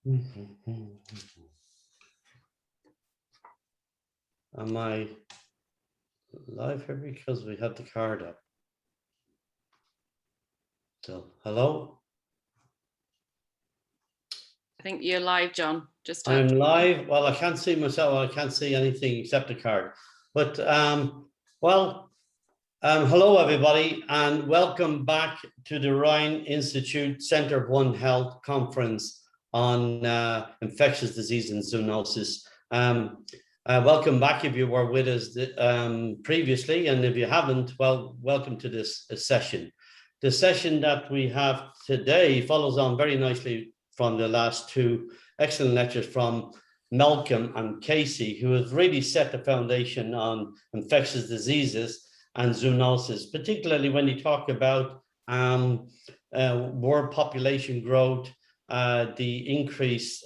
Am I live here because we had the card up? So, hello? I think you're live, John. I'm live. Well, I can't see myself. I can't see anything except the card. But, hello, everybody, and welcome back to the Rhine Institute Center of One Health Conference on infectious disease and zoonosis. Welcome back if you were with us previously, and if you haven't, well, welcome to this session. The session that we have today follows on very nicely from the last two excellent lectures from Malcolm and Casey, who have really set the foundation on infectious diseases and zoonosis, particularly when you talk about world population growth, the increase,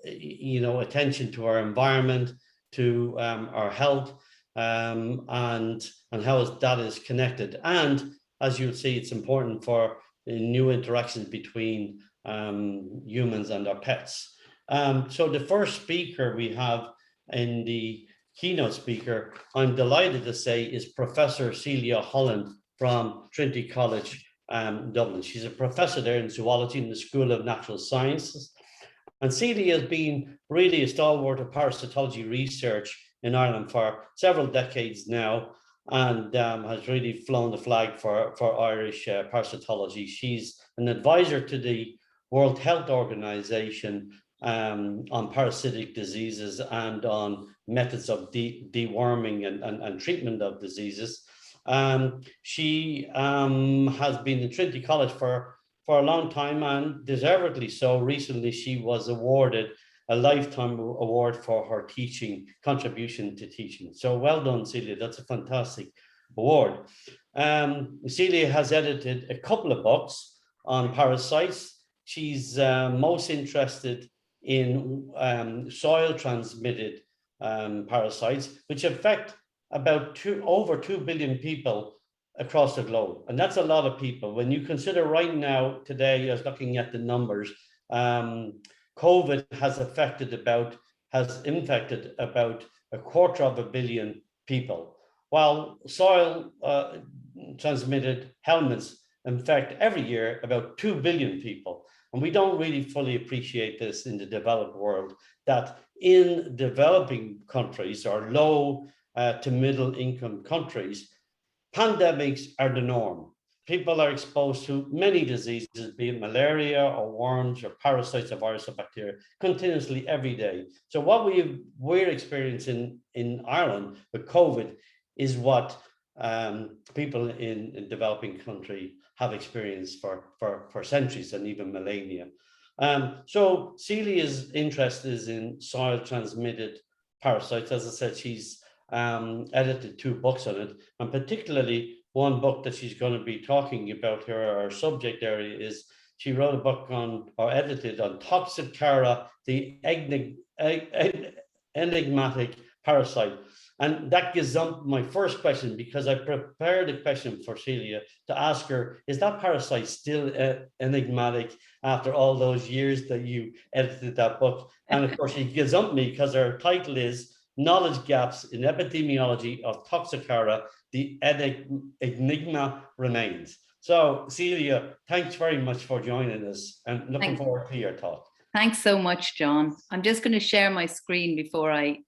attention to our environment, to our health, and how that is connected. And as you'll see, it's important for new interactions between humans and our pets. So the first speaker we have in the keynote speaker, I'm delighted to say, is Professor Celia Holland from Trinity College, Dublin. She's a professor there in zoology in the School of Natural Sciences. And Celia has been really a stalwart of parasitology research in Ireland for several decades now, and has really flown the flag for Irish parasitology. She's an advisor to the World Health Organization on parasitic diseases and on methods of deworming and treatment of diseases. She has been in Trinity College for a long time, and deservedly so. Recently, she was awarded a lifetime award for her teaching contribution to teaching. So well done, Celia. That's a fantastic award. Celia has edited a couple of books on parasites. She's most interested in soil transmitted parasites, which affect about over 2 billion people across the globe. And that's a lot of people. When you consider right now, today, I was looking at the numbers, COVID has infected about 250 million people, while soil transmitted helminths infect every year about 2 billion people. And we don't really fully appreciate this in the developed world, that in developing countries or low to middle income countries, pandemics are the norm. People are exposed to many diseases, be it malaria or worms or parasites or virus or bacteria, continuously every day. So what we're experiencing in Ireland with COVID is what people in developing countries have experienced for centuries and even millennia. So Celia's interest is in soil transmitted parasites. As I said, she's edited 2 books on it, and particularly one book that she's going to be talking about here, our subject area is, she wrote a book on, or edited on, Toxocara, the enigmatic parasite. And that gives up my first question, because I prepared a question for Celia to ask her, is that parasite still enigmatic after all those years that you edited that book? And of course, she gives up me because her title is Knowledge Gaps in Epidemiology of Toxocara, the Enigma Remains. So Celia, thanks very much for joining us, and looking forward to your talk. Thanks so much, John. I'm just going to share my screen before I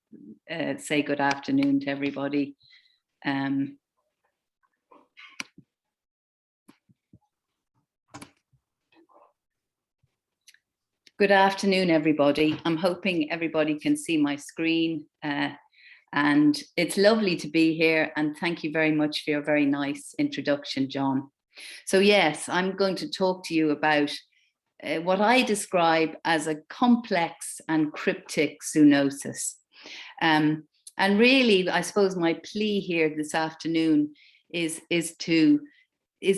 say good afternoon to everybody. Good afternoon, everybody. I'm hoping everybody can see my screen, and it's lovely to be here, and thank you very much for your very nice introduction, John. So yes, I'm going to talk to you about what I describe as a complex and cryptic zoonosis. And really, I suppose my plea here this afternoon is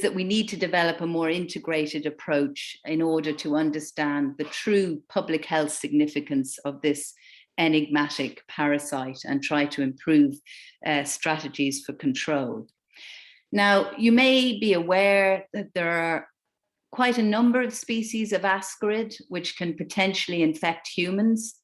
that we need to develop a more integrated approach in order to understand the true public health significance of this enigmatic parasite and try to improve strategies for control. Now, you may be aware that there are quite a number of species of ascarid, which can potentially infect humans.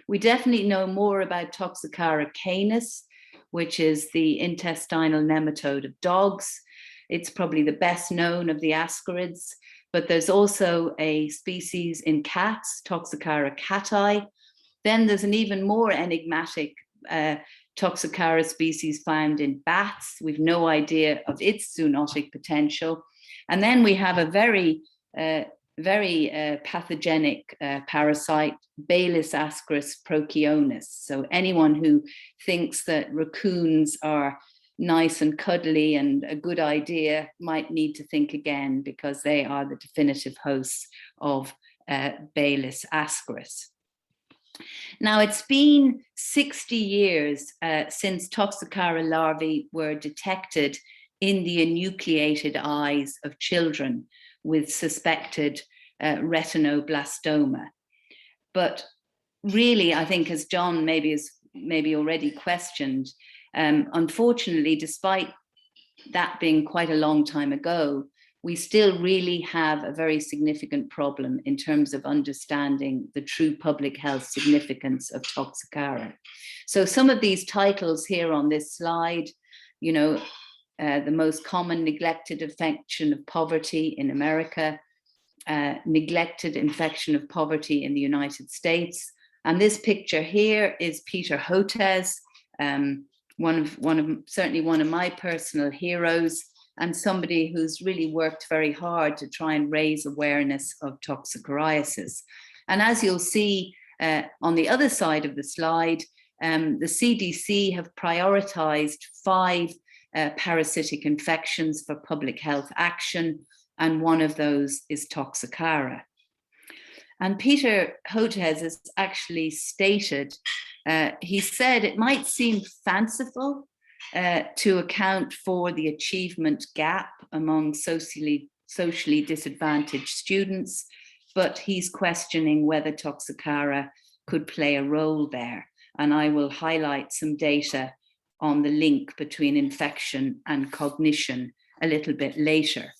We definitely know more about Toxocara canis, which is the intestinal nematode of dogs. It's probably the best known of the ascarids, but there's also a species in cats, Toxocara cati. Then there's an even more enigmatic Toxocara species found in bats. We've no idea of its zoonotic potential. And then we have a very pathogenic parasite, Balis ascaris prochionis. So anyone who thinks that raccoons are nice and cuddly and a good idea might need to think again, because they are the definitive hosts of Balis ascaris. Now, it's been 60 years since Toxocara larvae were detected in the enucleated eyes of children with suspected retinoblastoma. But really, I think, as John maybe already questioned, unfortunately, despite that being quite a long time ago, we still really have a very significant problem in terms of understanding the true public health significance of Toxocara. So some of these titles here on this slide, you know, the most common neglected infection of poverty in America, neglected infection of poverty in the United States. And this picture here is Peter Hotez, certainly one of my personal heroes, and somebody who's really worked very hard to try and raise awareness of toxicoriasis. And as you'll see on the other side of the slide, the CDC have prioritized 5 parasitic infections for public health action, and one of those is Toxocara. And Peter Hotez has actually stated, he said it might seem fanciful to account for the achievement gap among socially disadvantaged students, but he's questioning whether Toxocara could play a role there. And I will highlight some data on the link between infection and cognition a little bit later.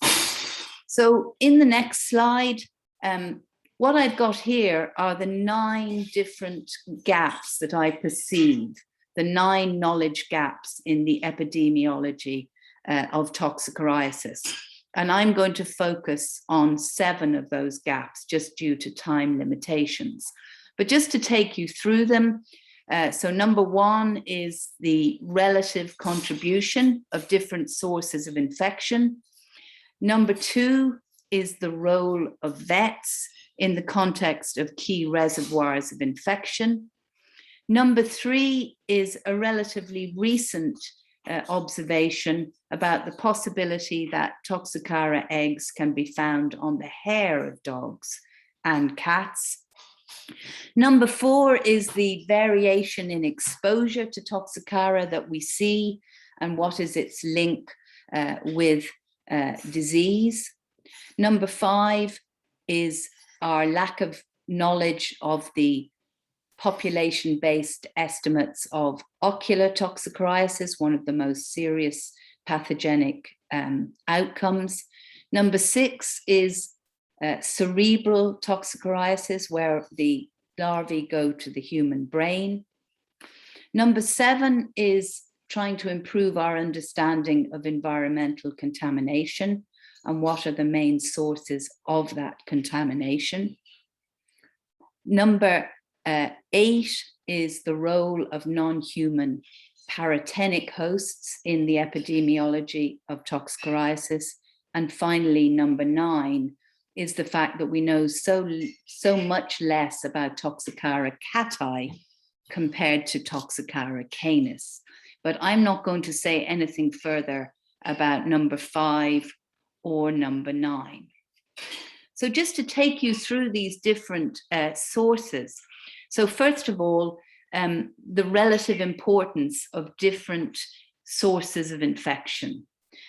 So in the next slide, what I've got here are the 9 different gaps that I perceive, the 9 knowledge gaps in the epidemiology of toxicoriasis. And I'm going to focus on 7 of those gaps just due to time limitations. But just to take you through them, so number 1 is the relative contribution of different sources of infection. Number 2 is the role of vets in the context of key reservoirs of infection. Number 3 is a relatively recent observation about the possibility that Toxocara eggs can be found on the hair of dogs and cats. Number 4 is the variation in exposure to Toxocara that we see, and what is its link with disease. Number 5 is our lack of knowledge of the population-based estimates of ocular toxicoriasis, one of the most serious pathogenic outcomes. Number 6 is cerebral toxicoriasis, where the larvae go to the human brain. Number 7 is trying to improve our understanding of environmental contamination and what are the main sources of that contamination. Number 8 is the role of non-human paratenic hosts in the epidemiology of toxicoriasis. And finally, number 9 is the fact that we know so much less about Toxocara cati compared to Toxocara canis. But I'm not going to say anything further about number 5 or number 9. So just to take you through these different sources. So first of all, the relative importance of different sources of infection.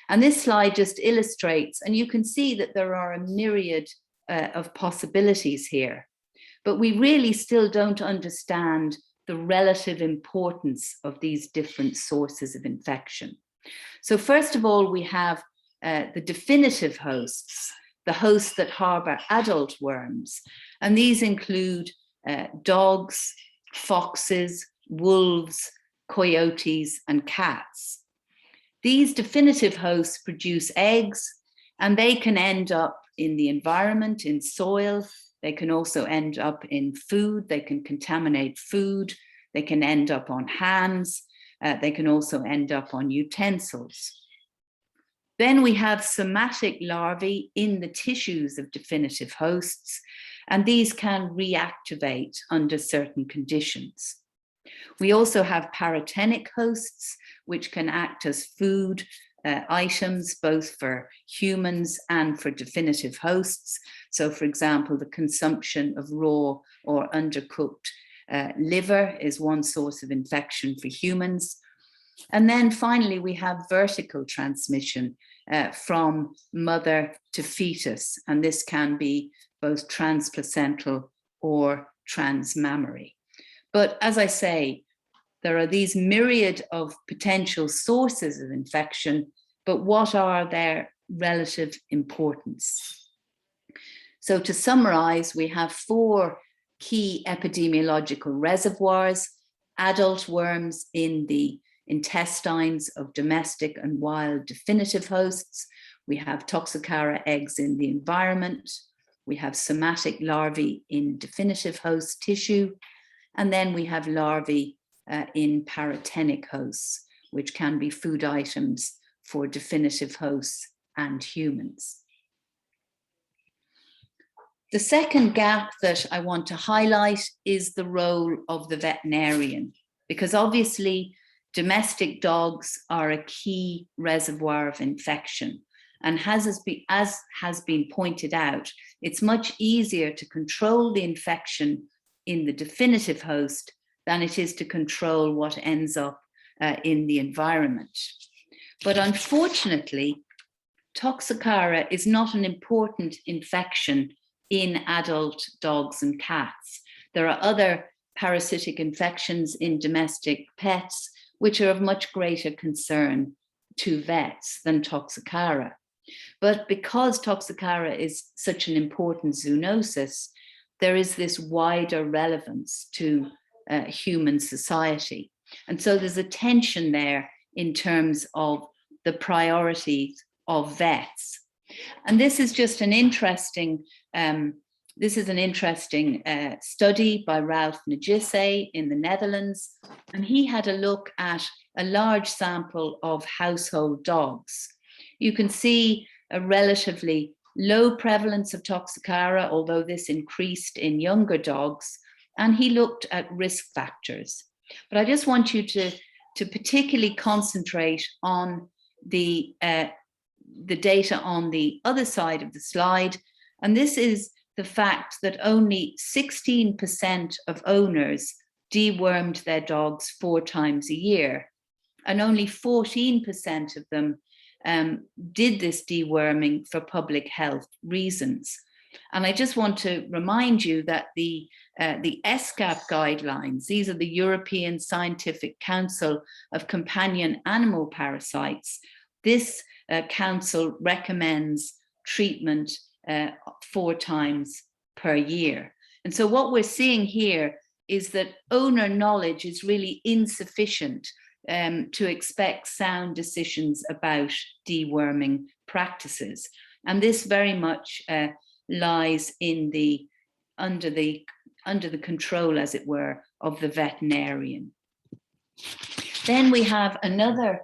And this slide just illustrates, and you can see that there are a myriad of possibilities here, but we really still don't understand the relative importance of these different sources of infection. So first of all, we have the definitive hosts, the hosts that harbor adult worms. And these include dogs, foxes, wolves, coyotes, and cats. These definitive hosts produce eggs, and they can end up in the environment, in soil. They can also end up in food. They can contaminate food. They can end up on hands. They can also end up on utensils. Then we have somatic larvae in the tissues of definitive hosts, and these can reactivate under certain conditions. We also have paratenic hosts, which can act as food items, both for humans and for definitive hosts. So, for example, the consumption of raw or undercooked liver is one source of infection for humans. And then finally, we have vertical transmission from mother to fetus, and this can be both transplacental or transmammary. But as I say, there are these myriad of potential sources of infection, but what are their relative importance? So to summarize, we have 4 key epidemiological reservoirs: adult worms in the intestines of domestic and wild definitive hosts. We have Toxocara eggs in the environment. We have somatic larvae in definitive host tissue. And then we have larvae in paratenic hosts, which can be food items for definitive hosts and humans. The second gap that I want to highlight is the role of the veterinarian, because obviously domestic dogs are a key reservoir of infection. And as has been pointed out, it's much easier to control the infection in the definitive host than it is to control what ends up in the environment. But unfortunately, Toxocara is not an important infection in adult dogs and cats. There are other parasitic infections in domestic pets which are of much greater concern to vets than Toxocara. But because Toxocara is such an important zoonosis, there is this wider relevance to human society. And so there's a tension there in terms of the priorities of vets. And this is just an interesting, study by Ralph Nagisse in the Netherlands. And he had a look at a large sample of household dogs. You can see a relatively low prevalence of Toxocara, although this increased in younger dogs, and he looked at risk factors. But I just want you to particularly concentrate on the data on the other side of the slide, and this is the fact that only 16% of owners dewormed their dogs 4 times a year, and only 14% of them did this deworming for public health reasons. And I just want to remind you that the ESCAP guidelines, these are the European Scientific Council of Companion Animal Parasites. This council recommends treatment 4 times per year. And so what we're seeing here is that owner knowledge is really insufficient to expect sound decisions about deworming practices. And this very much lies in under the control, as it were, of the veterinarian. Then we have another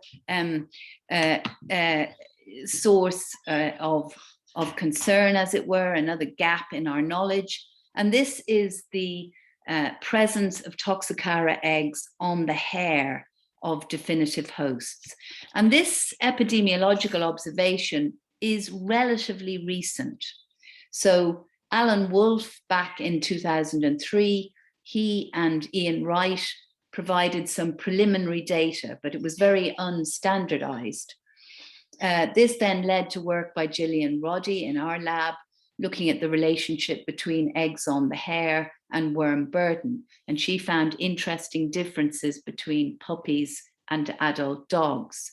source of concern, as it were, another gap in our knowledge. And this is the presence of Toxocara eggs on the hair of definitive hosts. And this epidemiological observation is relatively recent. So Alan Wolfe, back in 2003, he and Ian Wright provided some preliminary data, but it was very unstandardized. This then led to work by Gillian Roddy in our lab, looking at the relationship between eggs on the hair and worm burden. And she found interesting differences between puppies and adult dogs.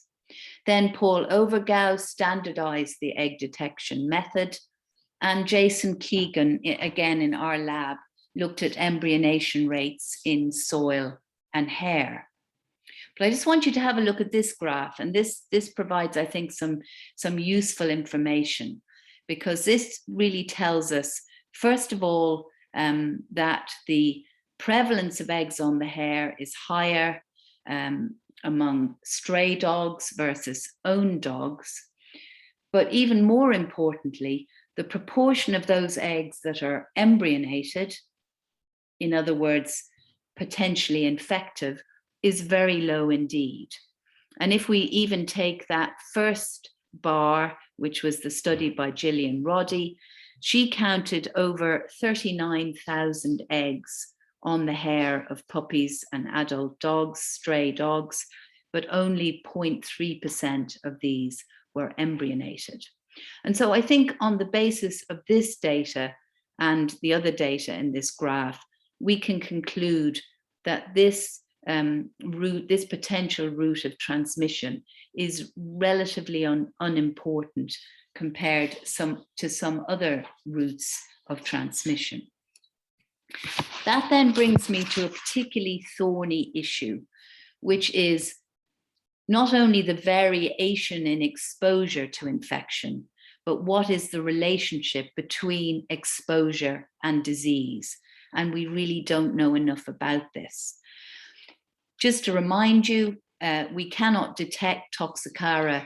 Then Paul Overgau standardized the egg detection method. And Jason Keegan, again in our lab, looked at embryonation rates in soil and hair. But I just want you to have a look at this graph, and this provides, I think, some useful information, because this really tells us, first of all, that the prevalence of eggs on the hair is higher among stray dogs versus owned dogs. But even more importantly, the proportion of those eggs that are embryonated, in other words, potentially infective, is very low indeed. And if we even take that first bar, which was the study by Gillian Roddy, she counted over 39,000 eggs on the hair of puppies and adult dogs, stray dogs, but only 0.3% of these were embryonated. And so I think on the basis of this data and the other data in this graph, we can conclude that this this potential route of transmission is relatively unimportant compared to some other routes of transmission. That then brings me to a particularly thorny issue, which is not only the variation in exposure to infection, but what is the relationship between exposure and disease? And we really don't know enough about this. Just to remind you, we cannot detect Toxocara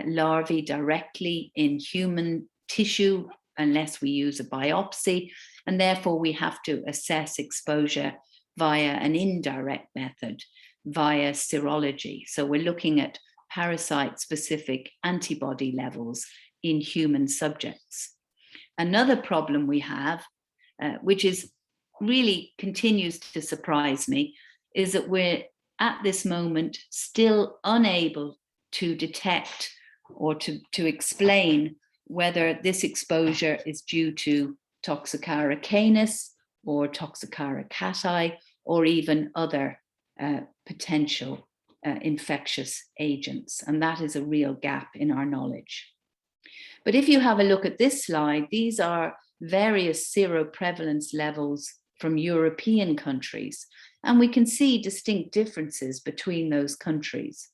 larvae directly in human tissue unless we use a biopsy, and therefore we have to assess exposure via an indirect method, via serology. So we're looking at parasite-specific antibody levels in human subjects. Another problem we have, which is really continues to surprise me, is that we're at this moment still unable to detect or to explain whether this exposure is due to Toxocara canis or Toxocara cati, or even other potential infectious agents. And that is a real gap in our knowledge. But if you have a look at this slide, these are various seroprevalence levels from European countries. And we can see distinct differences between those countries.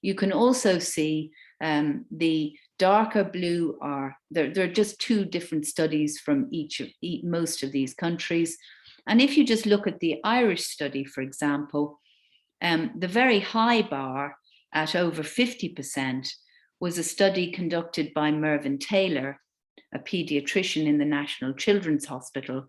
You can also see the darker blue are, there are just two different studies from most of these countries. And if you just look at the Irish study, for example, the very high bar at over 50% was a study conducted by Mervyn Taylor, a pediatrician in the National Children's Hospital,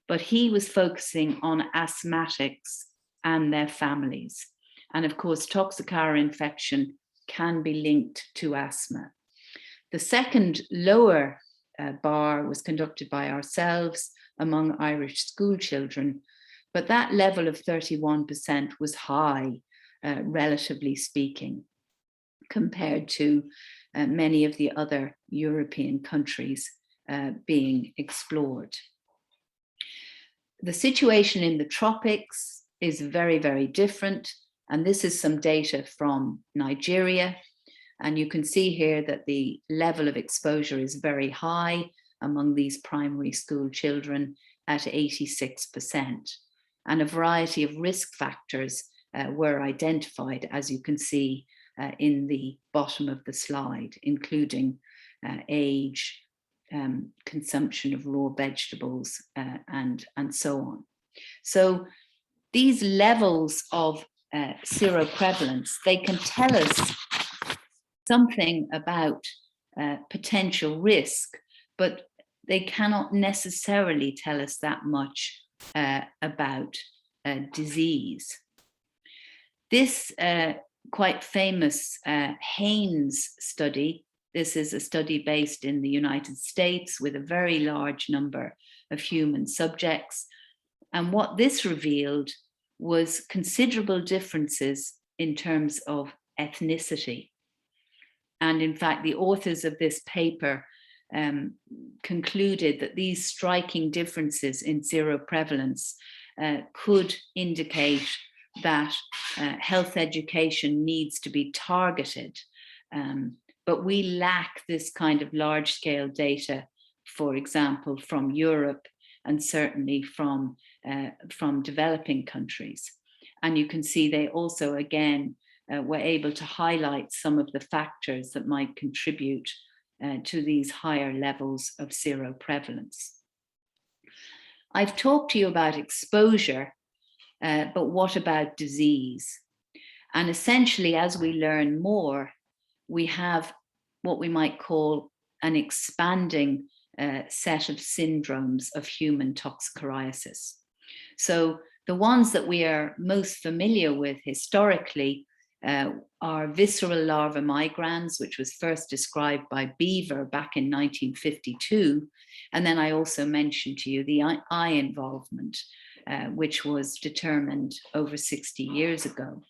but he was focusing on asthmatics and their families. And of course, Toxocara infection can be linked to asthma. The second lower bar was conducted by ourselves among Irish school children, but that level of 31% was high, relatively speaking, compared to many of the other European countries being explored. The situation in the tropics is very, very different. And this is some data from Nigeria. And you can see here that the level of exposure is very high among these primary school children at 86%. And a variety of risk factors were identified, as you can see in the bottom of the slide, including age, consumption of raw vegetables, and so on. So these levels of seroprevalence, they can tell us something about potential risk, but they cannot necessarily tell us that much about disease. This quite famous Haynes study, this is a study based in the United States with a very large number of human subjects. And what this revealed was considerable differences in terms of ethnicity. And in fact, the authors of this paper concluded that these striking differences in seroprevalence could indicate that health education needs to be targeted. But we lack this kind of large-scale data for example, from Europe and certainly from developing countries. And you can see they also, again, were able to highlight some of the factors that might contribute to these higher levels of seroprevalence. I've talked to you about exposure, but what about disease? And essentially, as we learn more, we have what we might call an expanding set of syndromes of human toxicoriasis. So the ones that we are most familiar with historically are visceral larva migrans, which was first described by Beaver back in 1952. And then I also mentioned to you the eye involvement, which was determined over 60 years ago.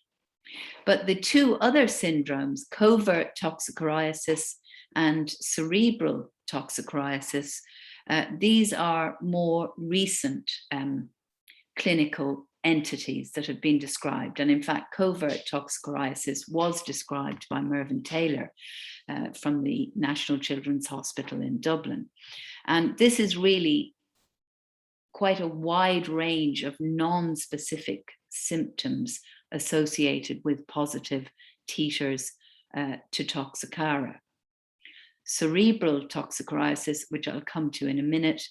But the two other syndromes, covert toxicoriasis and cerebral toxicoriasis, these are more recent clinical entities that have been described. And in fact, covert toxicoriasis was described by Mervyn Taylor from the National Children's Hospital in Dublin. And this is really quite a wide range of non-specific symptoms associated with positive titers to Toxocara. Cerebral toxicoriasis, which I'll come to in a minute,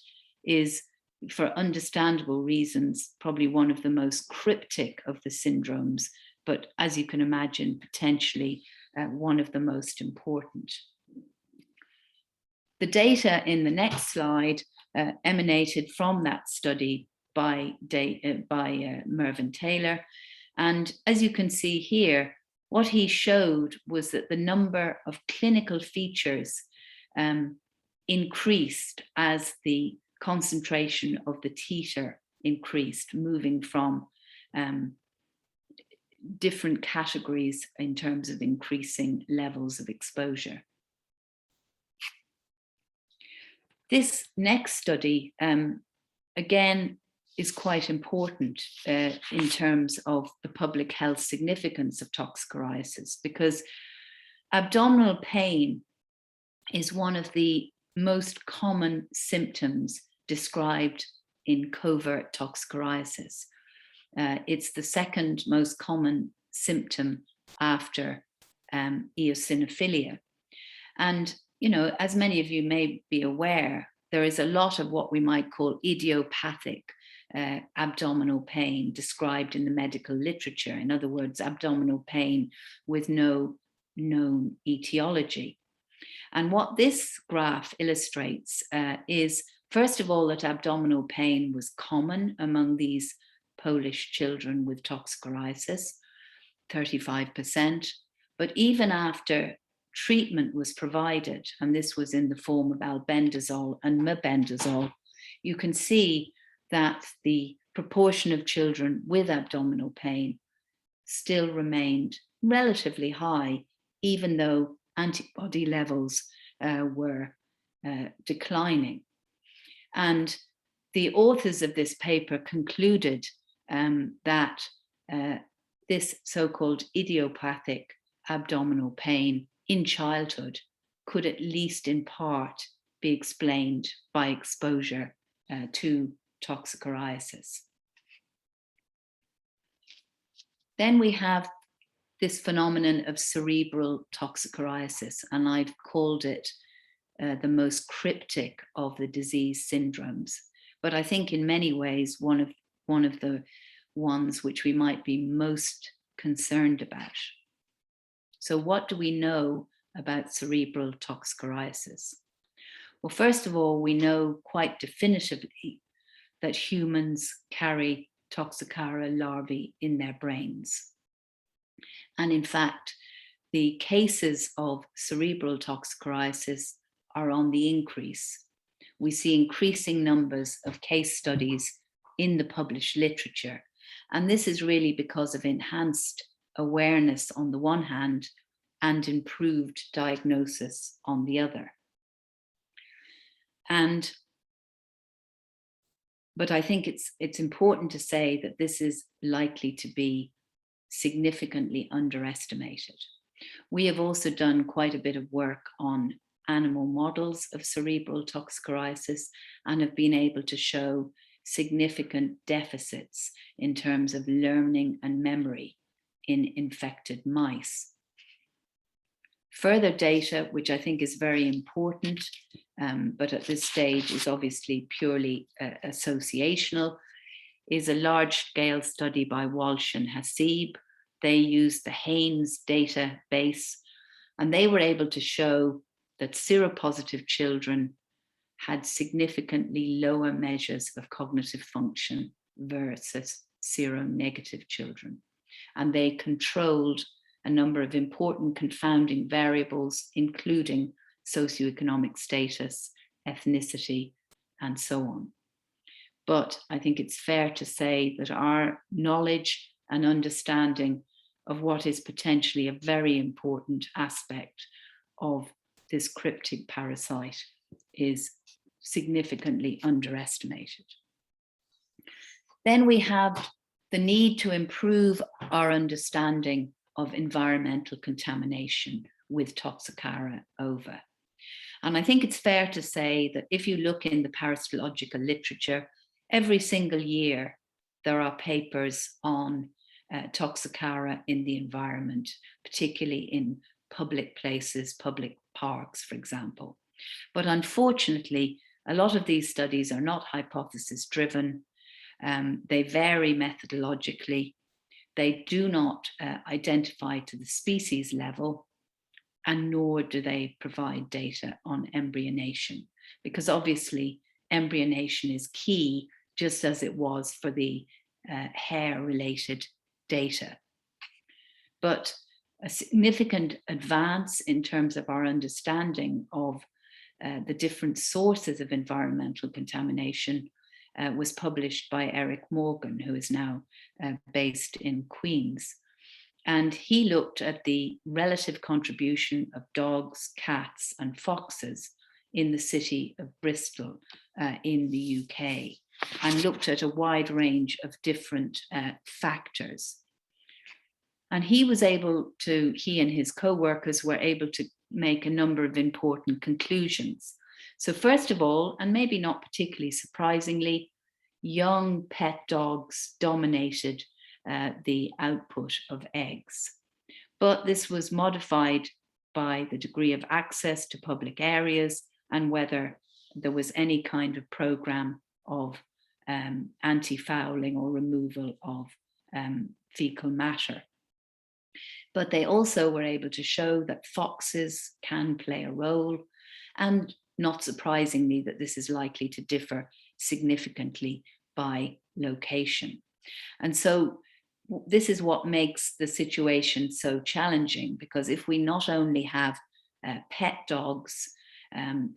is, for understandable reasons, probably one of the most cryptic of the syndromes, but as you can imagine, potentially one of the most important. The data in the next slide emanated from that study by Mervyn Taylor. And as you can see here, what he showed was that the number of clinical features increased as the concentration of the titer increased, moving from different categories in terms of increasing levels of exposure. This next study, again, is quite important in terms of the public health significance of toxicoriasis, because abdominal pain is one of the most common symptoms described in covert toxicoriasis. It's the second most common symptom after eosinophilia. And, you know, as many of you may be aware, there is a lot of what we might call idiopathic abdominal pain described in the medical literature. In other words, abdominal pain with no known etiology. And what this graph illustrates is, first of all, that abdominal pain was common among these Polish children with toxicoriasis, 35%. But even after treatment was provided, and this was in the form of albendazole and mebendazole, you can see that the proportion of children with abdominal pain still remained relatively high, even though antibody levels were declining. And the authors of this paper concluded that this so-called idiopathic abdominal pain in childhood could, at least in part, be explained by exposure to toxicoriasis. Then we have this phenomenon of cerebral toxicoriasis, and I've called it the most cryptic of the disease syndromes. But I think in many ways, one of the ones which we might be most concerned about. So what do we know about cerebral toxicoriasis? Well, first of all, we know quite definitively that humans carry Toxocara larvae in their brains. And in fact, the cases of cerebral toxicoriasis are on the increase. We see increasing numbers of case studies in the published literature. And this is really because of enhanced awareness on the one hand and improved diagnosis on the other. But I think it's important to say that this is likely to be significantly underestimated. We have also done quite a bit of work on animal models of cerebral toxicoriasis and have been able to show significant deficits in terms of learning and memory in infected mice. Further data, which I think is very important, but at this stage is obviously purely associational, is a large-scale study by Walsh and Hasib. They used the Haynes database, and they were able to show that seropositive children had significantly lower measures of cognitive function versus seronegative children. And they controlled a number of important confounding variables, including socioeconomic status, ethnicity, and so on. But I think it's fair to say that our knowledge and understanding of what is potentially a very important aspect of this cryptic parasite is significantly underestimated. Then we have the need to improve our understanding of environmental contamination with Toxocara ova. And I think it's fair to say that if you look in the parasitological literature, every single year there are papers on Toxocara in the environment, particularly in public places, public parks, for example. But unfortunately, a lot of these studies are not hypothesis driven. They vary methodologically. They do not identify to the species level, and nor do they provide data on embryonation, because obviously embryonation is key, just as it was for the hair-related data. But a significant advance in terms of our understanding of the different sources of environmental contamination was published by Eric Morgan, who is now based in Queens. And he looked at the relative contribution of dogs, cats, and foxes in the city of Bristol in the UK, and looked at a wide range of different factors. And he and his co-workers were able to make a number of important conclusions. So first of all, and maybe not particularly surprisingly, young pet dogs dominated the output of eggs. But this was modified by the degree of access to public areas and whether there was any kind of program of anti-fouling or removal of fecal matter. But they also were able to show that foxes can play a role, and not surprisingly that this is likely to differ significantly by location. And so this is what makes the situation so challenging, because if we not only have pet dogs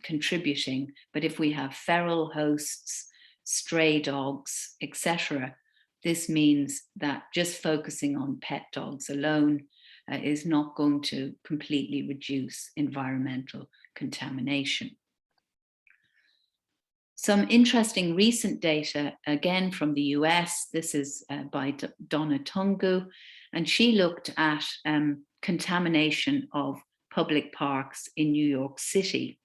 contributing, but if we have feral hosts, stray dogs, etc., this means that just focusing on pet dogs alone is not going to completely reduce environmental contamination. Some interesting recent data, again from the US, this is by Donna Tungu, and she looked at contamination of public parks in New York City.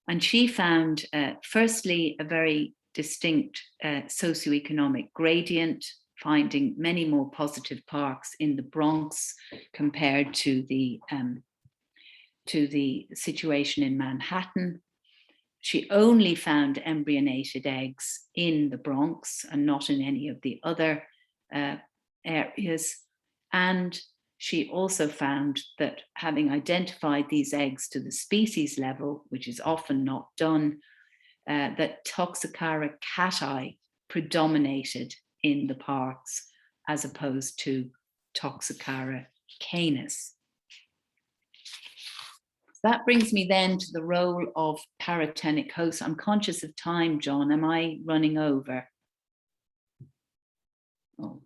And she found, firstly, a very distinct socioeconomic gradient, finding many more positive parks in the Bronx compared to the situation in Manhattan. She only found embryonated eggs in the Bronx and not in any of the other areas. And she also found that having identified these eggs to the species level, which is often not done, that Toxocara cati predominated in the parks as opposed to Toxocara canis. That brings me then to the role of paratenic hosts. I'm conscious of time, John. Am I running over? Oh,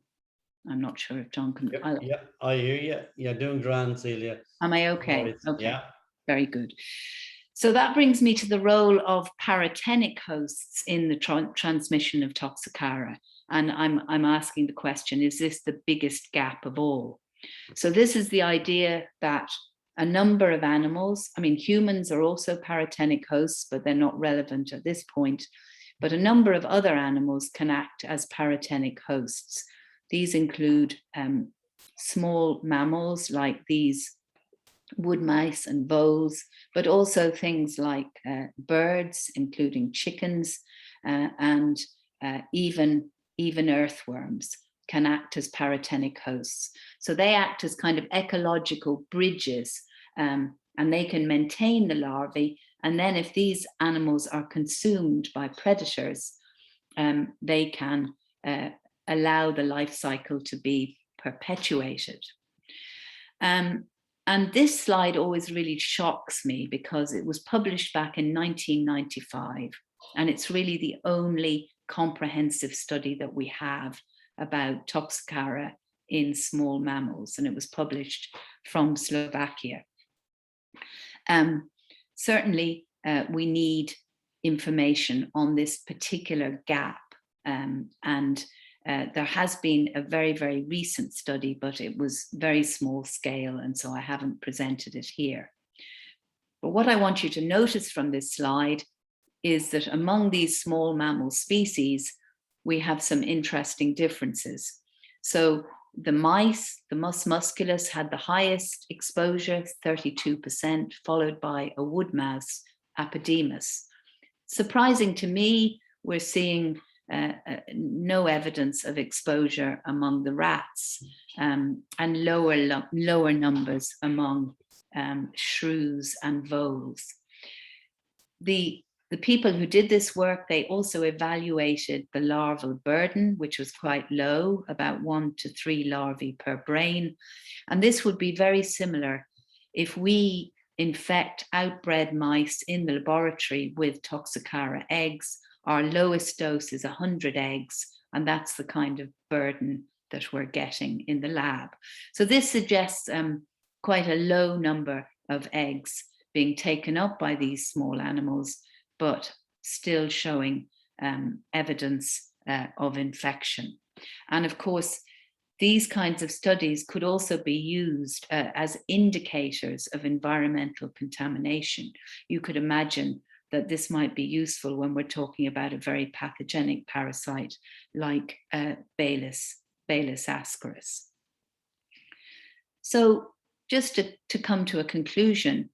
I'm not sure if John can. Yeah, I hear you. You're doing grand, Celia. Am I okay? Okay. Yeah. Very good. So that brings me to the role of paratenic hosts in the transmission of Toxocara. And I'm asking the question, is this the biggest gap of all? So this is the idea that A number of animals, I mean, humans are also paratenic hosts, but they're not relevant at this point. But a number of other animals can act as paratenic hosts. These include small mammals like these wood mice and voles, but also things like birds, including chickens, and even earthworms can act as paratenic hosts. So they act as kind of ecological bridges, and they can maintain the larvae. And then if these animals are consumed by predators, they can allow the life cycle to be perpetuated. And this slide always really shocks me because it was published back in 1995, and it's really the only comprehensive study that we have about Toxocara in small mammals, and it was published from Slovakia. Certainly, we need information on this particular gap, and there has been a very, very recent study, but it was very small scale, and so I haven't presented it here. But what I want you to notice from this slide is that among these small mammal species, we have some interesting differences. So the mice, the mus musculus, had the highest exposure, 32%, followed by a wood mouse, Apodemus. Surprising to me, we're seeing no evidence of exposure among the rats, and lower numbers among shrews and voles. The people who did this work, they also evaluated the larval burden, which was quite low, about 1 to 3 larvae per brain. And this would be very similar if we infect outbred mice in the laboratory with Toxocara eggs. Our lowest dose is 100 eggs, and that's the kind of burden that we're getting in the lab. So this suggests quite a low number of eggs being taken up by these small animals, but still showing evidence of infection. And of course, these kinds of studies could also be used as indicators of environmental contamination. You could imagine that this might be useful when we're talking about a very pathogenic parasite like Baileys ascaris. So just to come to a conclusion,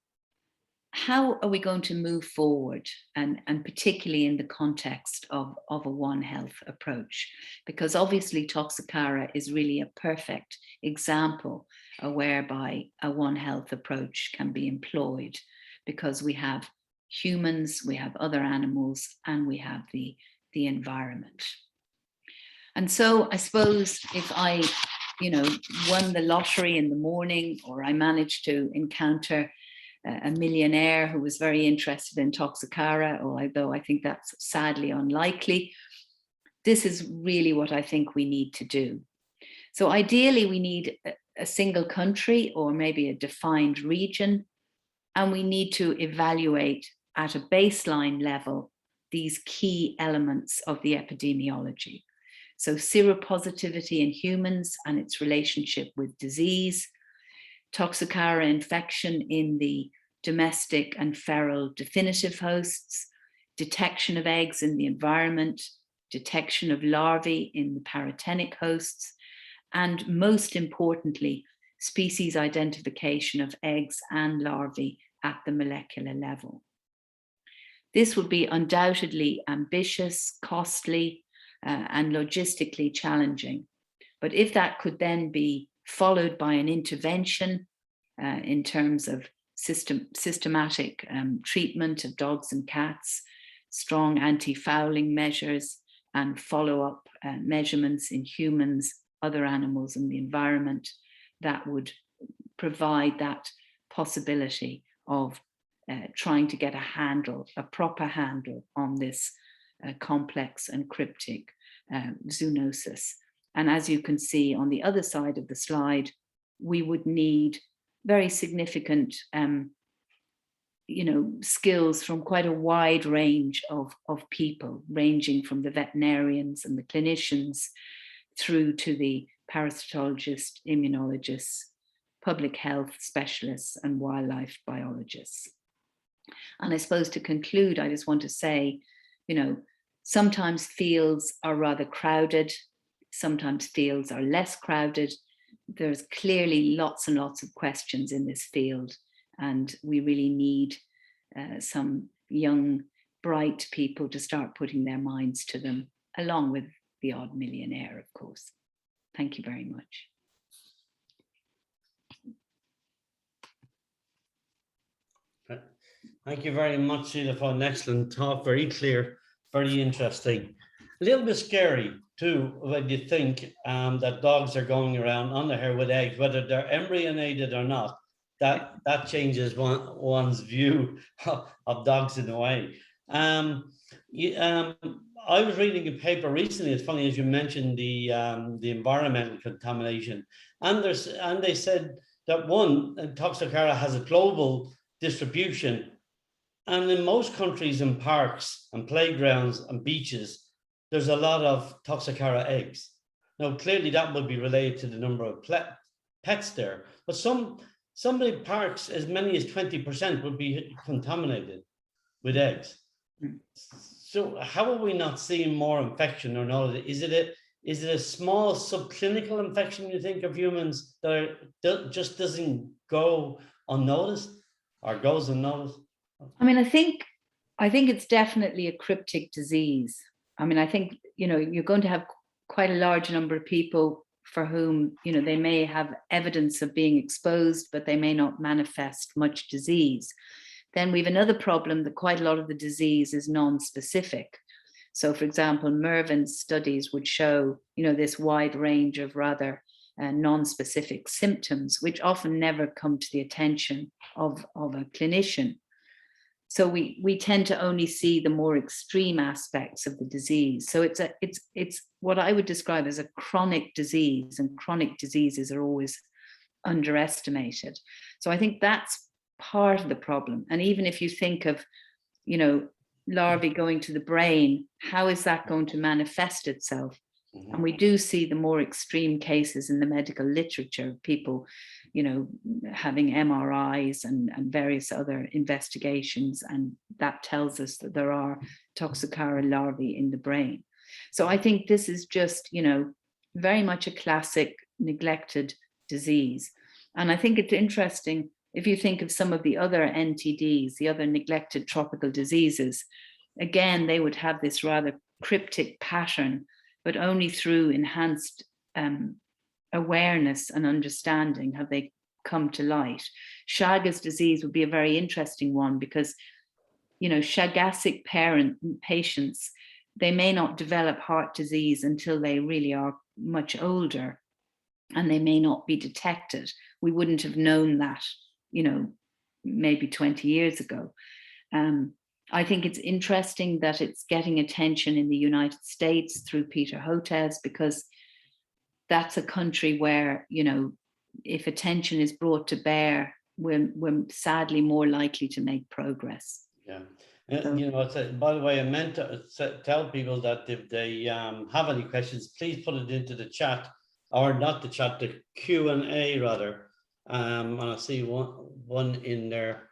how are we going to move forward, and particularly in the context of a One Health approach? Because obviously Toxocara is really a perfect example whereby a One Health approach can be employed, because we have humans, we have other animals, and we have the environment. And so I suppose if I, won the lottery in the morning, or I managed to encounter a millionaire who was very interested in Toxocara, although I think that's sadly unlikely, this is really what I think we need to do. So ideally, we need a single country or maybe a defined region, and we need to evaluate at a baseline level these key elements of the epidemiology. So seropositivity in humans and its relationship with disease, Toxocara infection in the domestic and feral definitive hosts, detection of eggs in the environment, detection of larvae in the paratenic hosts, and most importantly, species identification of eggs and larvae at the molecular level. This would be undoubtedly ambitious, costly, and logistically challenging. But if that could then be followed by an intervention in terms of systematic treatment of dogs and cats, strong anti-fouling measures, and follow-up measurements in humans, other animals, and the environment, that would provide that possibility of trying to get a proper handle on this complex and cryptic zoonosis. And as you can see on the other side of the slide, we would need very significant skills from quite a wide range of people, ranging from the veterinarians and the clinicians through to the parasitologists, immunologists, public health specialists and wildlife biologists. And I suppose to conclude, I just want to say, you know, sometimes fields are rather crowded, sometimes fields are less crowded. There's clearly lots and lots of questions in this field, and we really need some young, bright people to start putting their minds to them, along with the odd millionaire, of course. Thank you very much. Thank you very much, Sheila, for an excellent talk. Very clear, very interesting. A little bit scary too when you think that dogs are going around on the hair with eggs, whether they're embryonated or not. That changes one's view of dogs in a way. I was reading a paper recently. It's funny as you mentioned the environmental contamination, and they said that Toxocara has a global distribution. And in most countries and parks and playgrounds and beaches, there's a lot of Toxocara eggs. Now, clearly that would be related to the number of pets there. But some of the parks, as many as 20% would be contaminated with eggs. So how are we not seeing more infection or not? Is it a small subclinical infection, you think, of humans that just doesn't go unnoticed or goes unnoticed? I mean, I think it's definitely a cryptic disease. I mean, I think, you know, you're going to have quite a large number of people for whom, you know, they may have evidence of being exposed, but they may not manifest much disease. Then we have another problem that quite a lot of the disease is non-specific. So, for example, Mervin's studies would show, you know, this wide range of rather non-specific symptoms, which often never come to the attention of a clinician. So we tend to only see the more extreme aspects of the disease. So it's what I would describe as a chronic disease, and chronic diseases are always underestimated. So I think that's part of the problem. And even if you think of, you know, larvae going to the brain, how is that going to manifest itself? And we do see the more extreme cases in the medical literature, people, you know, having MRIs and various other investigations, and that tells us that there are Toxocara larvae in the brain. So I think this is just, you know, very much a classic neglected disease. And I think it's interesting, if you think of some of the other NTDs, the other neglected tropical diseases, again, they would have this rather cryptic pattern, but only through enhanced awareness and understanding have they come to light. Chagas disease would be a very interesting one because, you know, Chagastic patients, they may not develop heart disease until they really are much older, and they may not be detected. We wouldn't have known that, you know, maybe 20 years ago. I think it's interesting that it's getting attention in the United States through Peter Hotez, because that's a country where, you know, if attention is brought to bear, we're sadly more likely to make progress. Yeah. You know, by the way, I meant to tell people that if they have any questions, please put it into the chat, or not the chat, the Q&A rather. And I see one in there.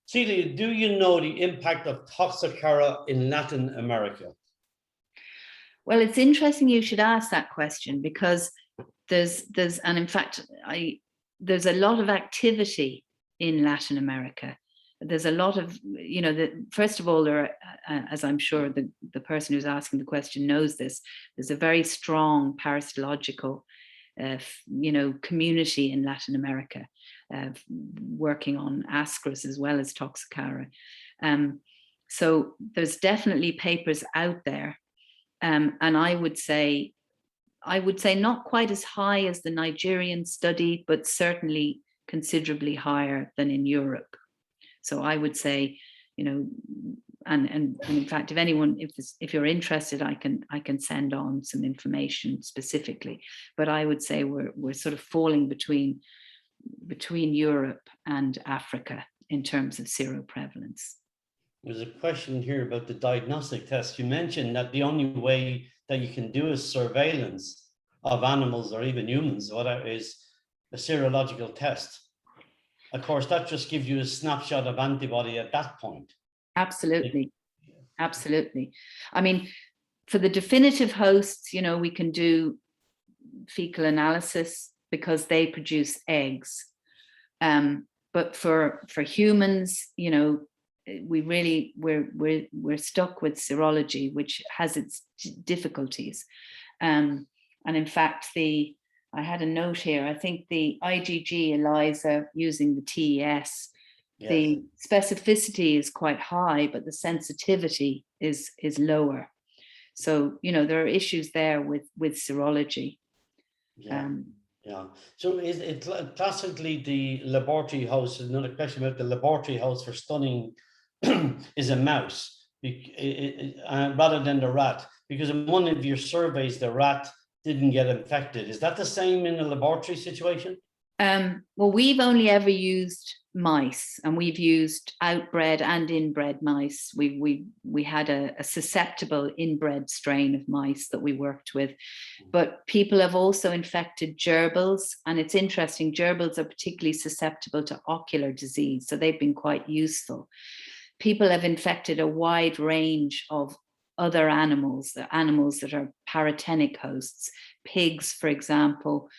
Celia, do you know the impact of Toxocara in Latin America? Well, it's interesting you should ask that question, because there's and in fact, there's a lot of activity in Latin America. There's a lot of, you know, first of all, there are, as I'm sure the person who's asking the question knows this, there's a very strong parasitological you know, community in Latin America, working on Ascarids as well as Toxocara. So there's definitely papers out there, and I would say not quite as high as the Nigerian study, but certainly considerably higher than in Europe. So I would say, you know, and in fact, if anyone, if you're interested, I can send on some information specifically. But I would say we're sort of falling between Europe and Africa in terms of seroprevalence. There's a question here about the diagnostic test. You mentioned that the only way that you can do is surveillance of animals or even humans, whatever, is a serological test, of course, that just gives you a snapshot of antibody at that point. Absolutely. Absolutely. I mean, for the definitive hosts, you know, we can do fecal analysis because they produce eggs. But for humans, you know, we're stuck with serology, which has its difficulties. And in fact, I had a note here. I think the IgG ELISA using the TES, the specificity is quite high, but the sensitivity is lower. So, you know, there are issues there with serology. So is it classically the laboratory host? Another question about the laboratory host for stunning is a mouse rather than the rat, because in one of your surveys the rat didn't get infected. Is that the same in a laboratory situation? Well, we've only ever used mice, and we've used outbred and inbred mice. We had a susceptible inbred strain of mice that we worked with, but people have also infected gerbils, and it's interesting, gerbils are particularly susceptible to ocular disease, so they've been quite useful. People have infected a wide range of other animals, the animals that are paratenic hosts, pigs, for example,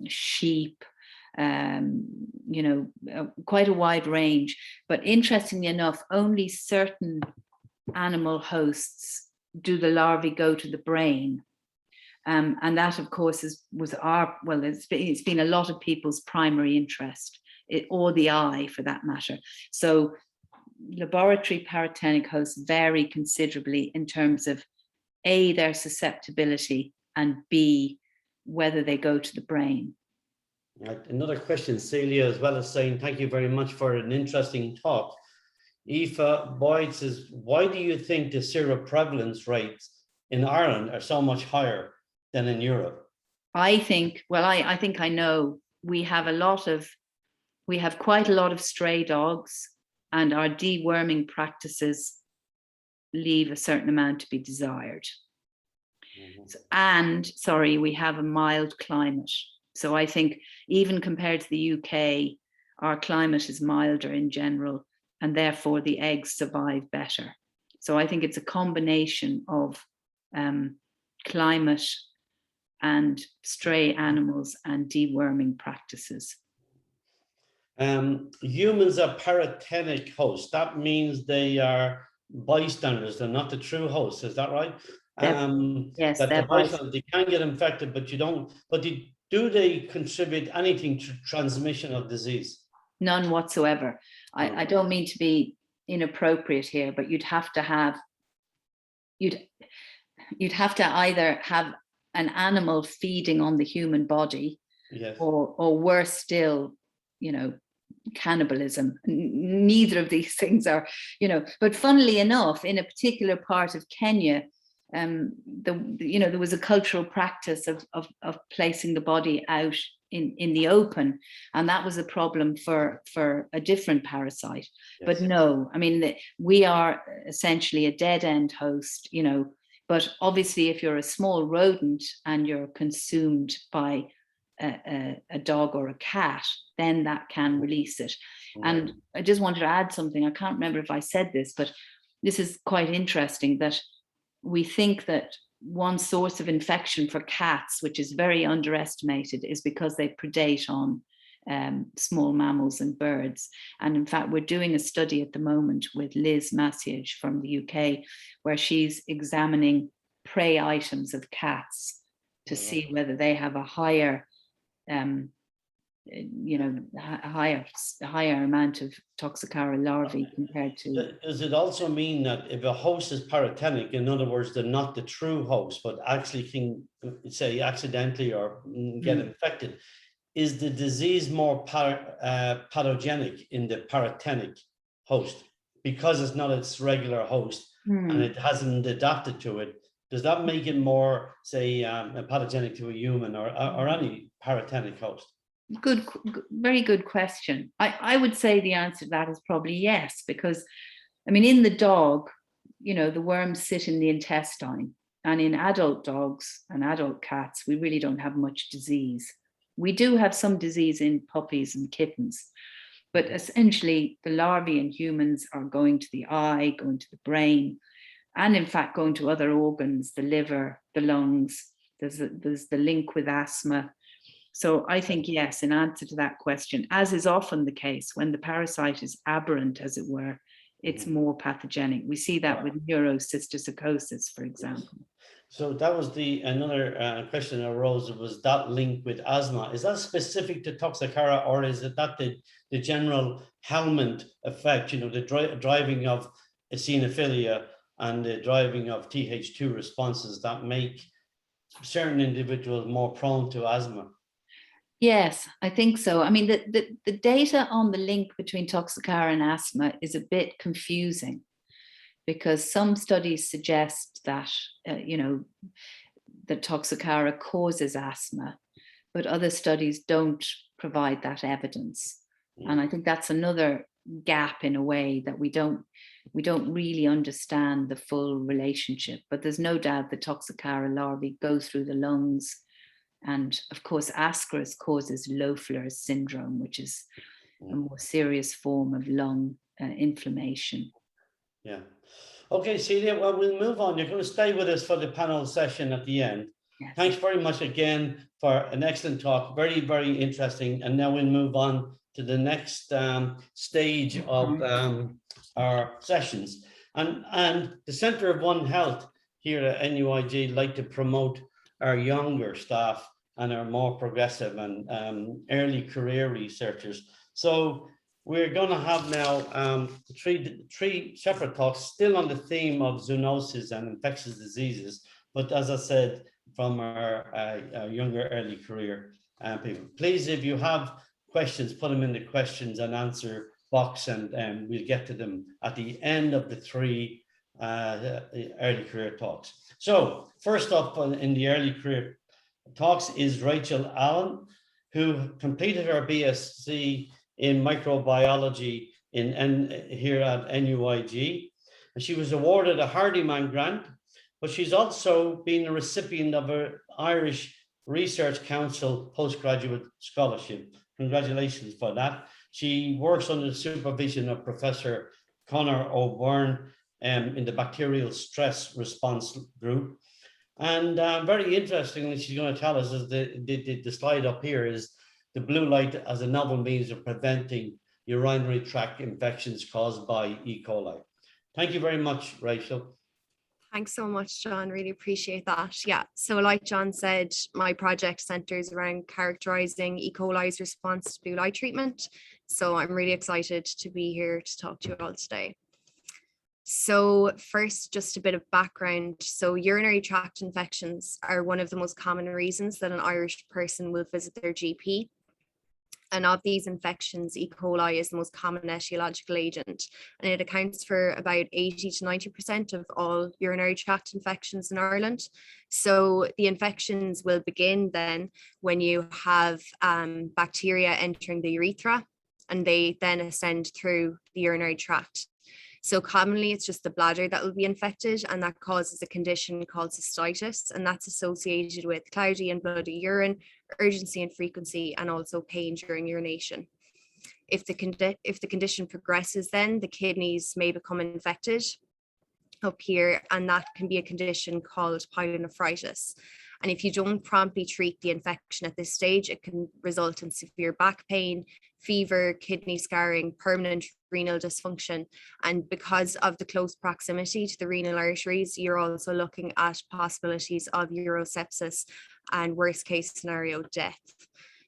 sheep, you know, quite a wide range. But interestingly enough, only certain animal hosts do the larvae go to the brain. And that, of course, it's been a lot of people's primary interest, or the eye for that matter. So laboratory paratenic hosts vary considerably in terms of A, their susceptibility, and B, whether they go to the brain. Right. Another question, Celia, as well as saying, thank you very much for an interesting talk. Aoife Boyd says, why do you think the seroprevalence rates in Ireland are so much higher than in Europe? I think I know we have quite a lot of stray dogs, and our deworming practices leave a certain amount to be desired. And we have a mild climate. So I think even compared to the UK, our climate is milder in general, and therefore the eggs survive better. So I think it's a combination of climate and stray animals and deworming practices. Humans are paratenic hosts. That means they are bystanders. They're not the true hosts. Is that right? Yes, that they can get infected, but you don't. But do they contribute anything to transmission of disease? None whatsoever. I don't mean to be inappropriate here, but you'd have to either have an animal feeding on the human body, yes, or worse still, you know, cannibalism. Neither of these things are, you know. But funnily enough, in a particular part of Kenya, there was a cultural practice of placing the body out in the open, and that was a problem for a different parasite. Yes. But no, I mean, we are essentially a dead end host, you know. But obviously, if you're a small rodent and you're consumed by a dog or a cat, then that can release it. Right. And I just wanted to add something. I can't remember if I said this, but this is quite interesting, that we think that one source of infection for cats, which is very underestimated, is because they predate on small mammals and birds. And in fact, we're doing a study at the moment with Liz Massiage from the UK, where she's examining prey items of cats to see whether they have a higher higher amount of Toxocara larvae compared to. Does it also mean that if a host is paratenic, in other words, they're not the true host, but actually can, say, accidentally or get infected, is the disease more pathogenic in the paratenic host because it's not its regular host and it hasn't adapted to it? Does that make it more, say, pathogenic to a human or any paratenic host? Good, very good question. I would say the answer to that is probably yes, because, I mean, in the dog, you know, the worms sit in the intestine, and in adult dogs and adult cats, we really don't have much disease. We do have some disease in puppies and kittens, but essentially the larvae in humans are going to the eye, going to the brain, and in fact going to other organs, the liver, the lungs. There's the link with asthma. So I think, yes, in answer to that question, as is often the case, when the parasite is aberrant, as it were, it's more pathogenic. We see that with neurocysticercosis, for example. So that was another question that arose, was that link with asthma. Is that specific to Toxocara, or is it that the general helminth effect, the driving of eosinophilia and the driving of Th2 responses that make certain individuals more prone to asthma? Yes, I think so. I mean, the data on the link between Toxocara and asthma is a bit confusing, because some studies suggest that, that Toxocara causes asthma, but other studies don't provide that evidence. And I think that's another gap in a way, that we don't really understand the full relationship. But there's no doubt that Toxocara larvae go through the lungs. And of course, Ascarids causes Loeffler's syndrome, which is a more serious form of lung inflammation. Yeah. Okay, Celia, well, we'll move on. You're going to stay with us for the panel session at the end. Yes. Thanks very much again for an excellent talk. Very, very interesting. And now we'll move on to the next stage of our sessions. And the Centre of One Health here at NUIG like to promote our younger staff and our more progressive and early career researchers. So we're going to have now three separate talks, still on the theme of zoonoses and infectious diseases, but as I said, from our younger early career people. Please, if you have questions, put them in the questions and answer box, and we'll get to them at the end of the three early career talks. So first up in the early career talks is Rachel Allen, who completed her BSc in microbiology here at NUIG. And she was awarded a Hardiman grant, but she's also been a recipient of an Irish Research Council postgraduate scholarship. Congratulations for that. She works under the supervision of Professor Conor O'Byrne in the bacterial stress response group. And very interestingly, she's going to tell us, as the slide up here is the blue light as a novel means of preventing urinary tract infections caused by E. coli. Thank you very much, Rachel. Thanks so much, John. Really appreciate that. Yeah, so like John said, my project centers around characterizing E. coli's response to blue light treatment. So I'm really excited to be here to talk to you all today. So first, just a bit of background. So urinary tract infections are one of the most common reasons that an Irish person will visit their GP. And of these infections, E. coli is the most common etiological agent, and it accounts for about 80 to 90% of all urinary tract infections in Ireland. So the infections will begin then when you have bacteria entering the urethra, and they then ascend through the urinary tract. So commonly it's just the bladder that will be infected, and that causes a condition called cystitis, and that's associated with cloudy and bloody urine, urgency and frequency, and also pain during urination. If the condition progresses, then the kidneys may become infected up here, and that can be a condition called pyelonephritis. And if you don't promptly treat the infection at this stage, it can result in severe back pain, fever, kidney scarring, permanent renal dysfunction. And because of the close proximity to the renal arteries, you're also looking at possibilities of urosepsis and worst case scenario, death.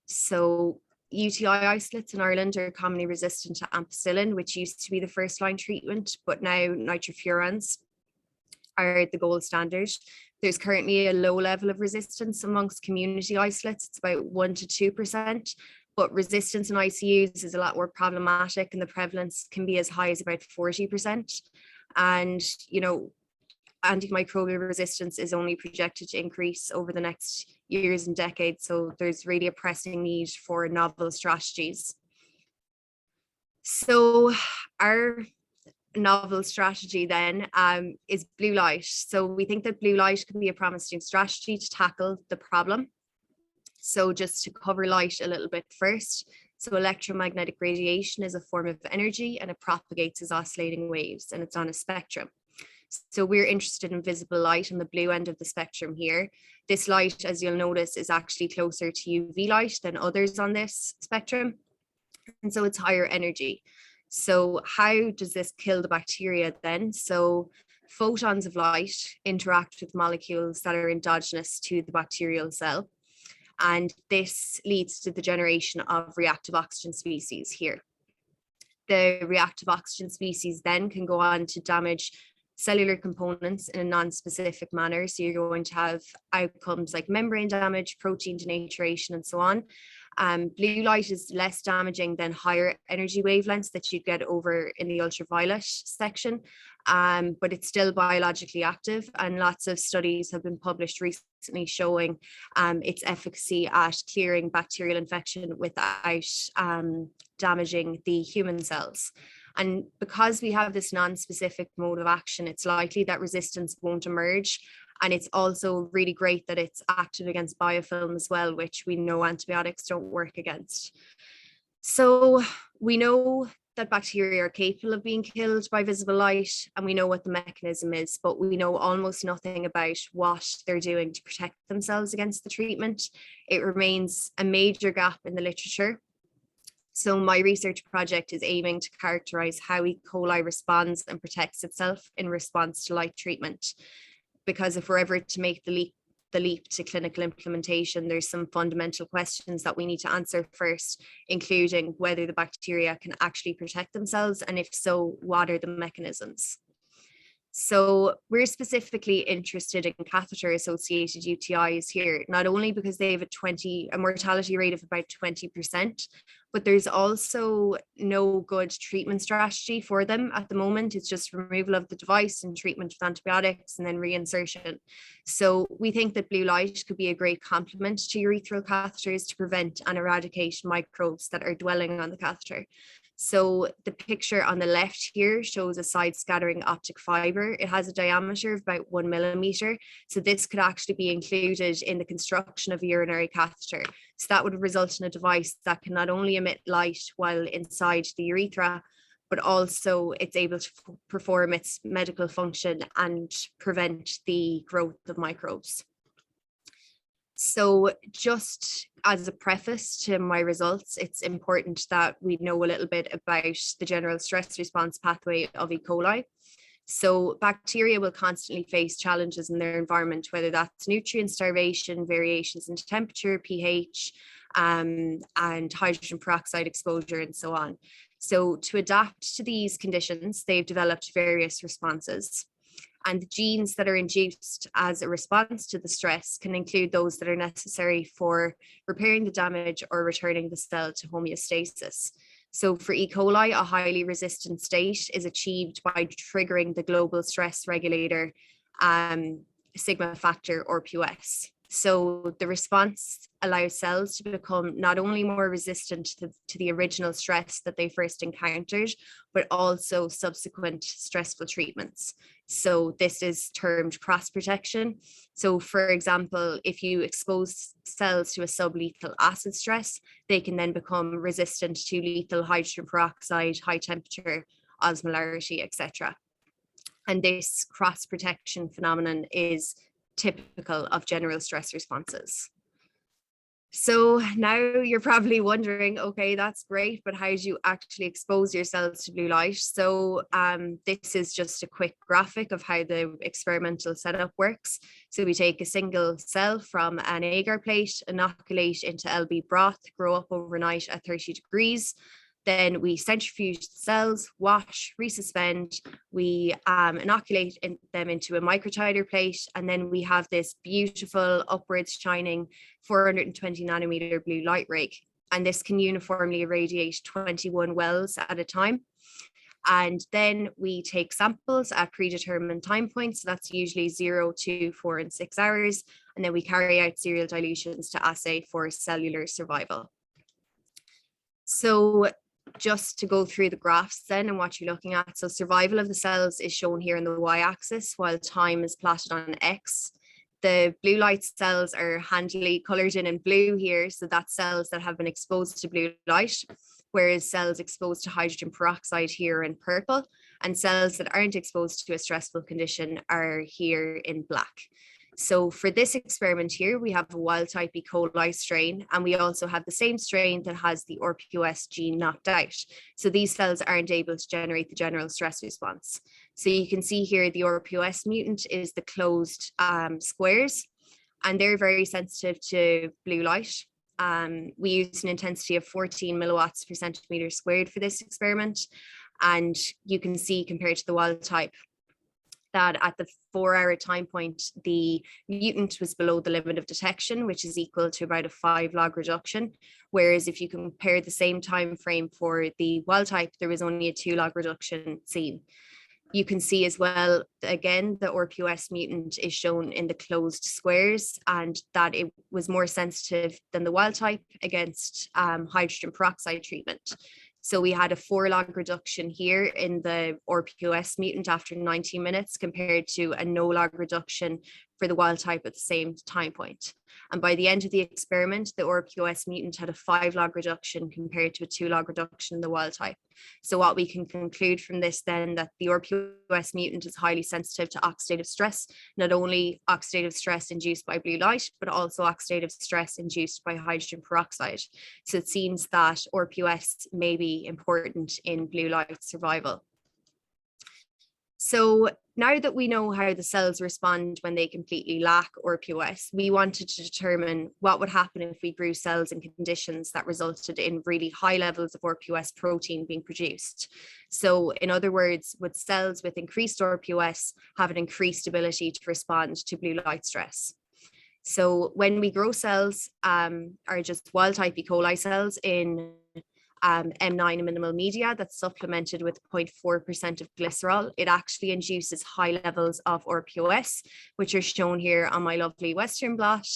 So UTI isolates in Ireland are commonly resistant to ampicillin, which used to be the first line treatment, but now nitrofurans are the gold standard. There's currently a low level of resistance amongst community isolates. It's about 1 to 2%, but resistance in ICUs is a lot more problematic, and the prevalence can be as high as about 40%. And, antimicrobial resistance is only projected to increase over the next years and decades. So there's really a pressing need for novel strategies. So our novel strategy then is blue light. So we think that blue light can be a promising strategy to tackle the problem. So just to cover light a little bit first. So electromagnetic radiation is a form of energy and it propagates as oscillating waves and it's on a spectrum. So we're interested in visible light on the blue end of the spectrum here. This light, as you'll notice, is actually closer to UV light than others on this spectrum. And so it's higher energy. So how does this kill the bacteria then? So photons of light interact with molecules that are endogenous to the bacterial cell. And this leads to the generation of reactive oxygen species here. The reactive oxygen species then can go on to damage cellular components in a non-specific manner. So you're going to have outcomes like membrane damage, protein denaturation, and so on. Blue light is less damaging than higher energy wavelengths that you'd get over in the ultraviolet section, but it's still biologically active, and lots of studies have been published recently showing its efficacy at clearing bacterial infection without damaging the human cells. And because we have this non-specific mode of action, it's likely that resistance won't emerge. And it's also really great that it's active against biofilm as well, which we know antibiotics don't work against. So we know that bacteria are capable of being killed by visible light, and we know what the mechanism is, but we know almost nothing about what they're doing to protect themselves against the treatment. It remains a major gap in the literature. So my research project is aiming to characterize how E. coli responds and protects itself in response to light treatment. Because if we're ever to make the leap to clinical implementation, there's some fundamental questions that we need to answer first, including whether the bacteria can actually protect themselves, and if so, what are the mechanisms? So we're specifically interested in catheter-associated UTIs here, not only because they have a mortality rate of about 20%, but there's also no good treatment strategy for them at the moment. It's just removal of the device and treatment with antibiotics and then reinsertion. So we think that blue light could be a great complement to urethral catheters to prevent and eradicate microbes that are dwelling on the catheter. So the picture on the left here shows a side scattering optic fiber. It has a diameter of about 1 millimeter. So this could actually be included in the construction of a urinary catheter. So that would result in a device that can not only emit light while inside the urethra, but also it's able to perform its medical function and prevent the growth of microbes. So just as a preface to my results, it's important that we know a little bit about the general stress response pathway of E. coli. So bacteria will constantly face challenges in their environment, whether that's nutrient starvation, variations in temperature, pH, and hydrogen peroxide exposure, and so on. So to adapt to these conditions, they've developed various responses. And the genes that are induced as a response to the stress can include those that are necessary for repairing the damage or returning the cell to homeostasis. So for E. coli, a highly resistant state is achieved by triggering the global stress regulator sigma factor, or POS. So the response allows cells to become not only more resistant to the original stress that they first encountered, but also subsequent stressful treatments. So this is termed cross protection. So for example, if you expose cells to a sublethal acid stress, they can then become resistant to lethal hydrogen peroxide, high temperature, osmolarity, etc. And this cross protection phenomenon is typical of general stress responses. So now you're probably wondering, okay, that's great, but how do you actually expose yourselves to blue light? So this is just a quick graphic of how the experimental setup works. So we take a single cell from an agar plate, inoculate into LB broth, grow up overnight at 30 degrees. Then we centrifuge the cells, wash, resuspend, we inoculate them into a microtiter plate, and then we have this beautiful upwards shining 420 nanometer blue light rig. And this can uniformly irradiate 21 wells at a time. And then we take samples at predetermined time points. So that's usually 0, 2, 4, and 6 hours. And then we carry out serial dilutions to assay for cellular survival. So just to go through the graphs then and what you're looking at. So survival of the cells is shown here on the y-axis, while time is plotted on X. the blue light cells are handily coloured in blue here. So that's cells that have been exposed to blue light, whereas cells exposed to hydrogen peroxide here are in purple, and cells that aren't exposed to a stressful condition are here in black. So for this experiment here, we have a wild type E. coli strain, and we also have the same strain that has the RPOS gene knocked out. So these cells aren't able to generate the general stress response. So you can see here the RPOS mutant is the closed squares, and they're very sensitive to blue light. We used an intensity of 14 milliwatts per centimeter squared for this experiment. And you can see compared to the wild type that at the 4-hour time point, the mutant was below the limit of detection, which is equal to about a 5 log reduction. Whereas if you compare the same time frame for the wild type, there was only a 2 log reduction seen. You can see as well, again, the RPOS mutant is shown in the closed squares, and that it was more sensitive than the wild type against hydrogen peroxide treatment. So we had a 4 log reduction here in the RPOS mutant after 90 minutes compared to a no log reduction for the wild type at the same time point. And by the end of the experiment, the RPOS mutant had a 5 log reduction compared to a 2 log reduction in the wild type. So what we can conclude from this then, that the RPOS mutant is highly sensitive to oxidative stress, not only oxidative stress induced by blue light, but also oxidative stress induced by hydrogen peroxide. So it seems that RPOS may be important in blue light survival. So now that we know how the cells respond when they completely lack RPOS, we wanted to determine what would happen if we grew cells in conditions that resulted in really high levels of RPOS protein being produced. So in other words, would cells with increased RPOS have an increased ability to respond to blue light stress? So when we grow cells, are just wild type E. coli cells in M9 minimal media that's supplemented with 0.4% of glycerol, it actually induces high levels of RPOS, which are shown here on my lovely Western blot.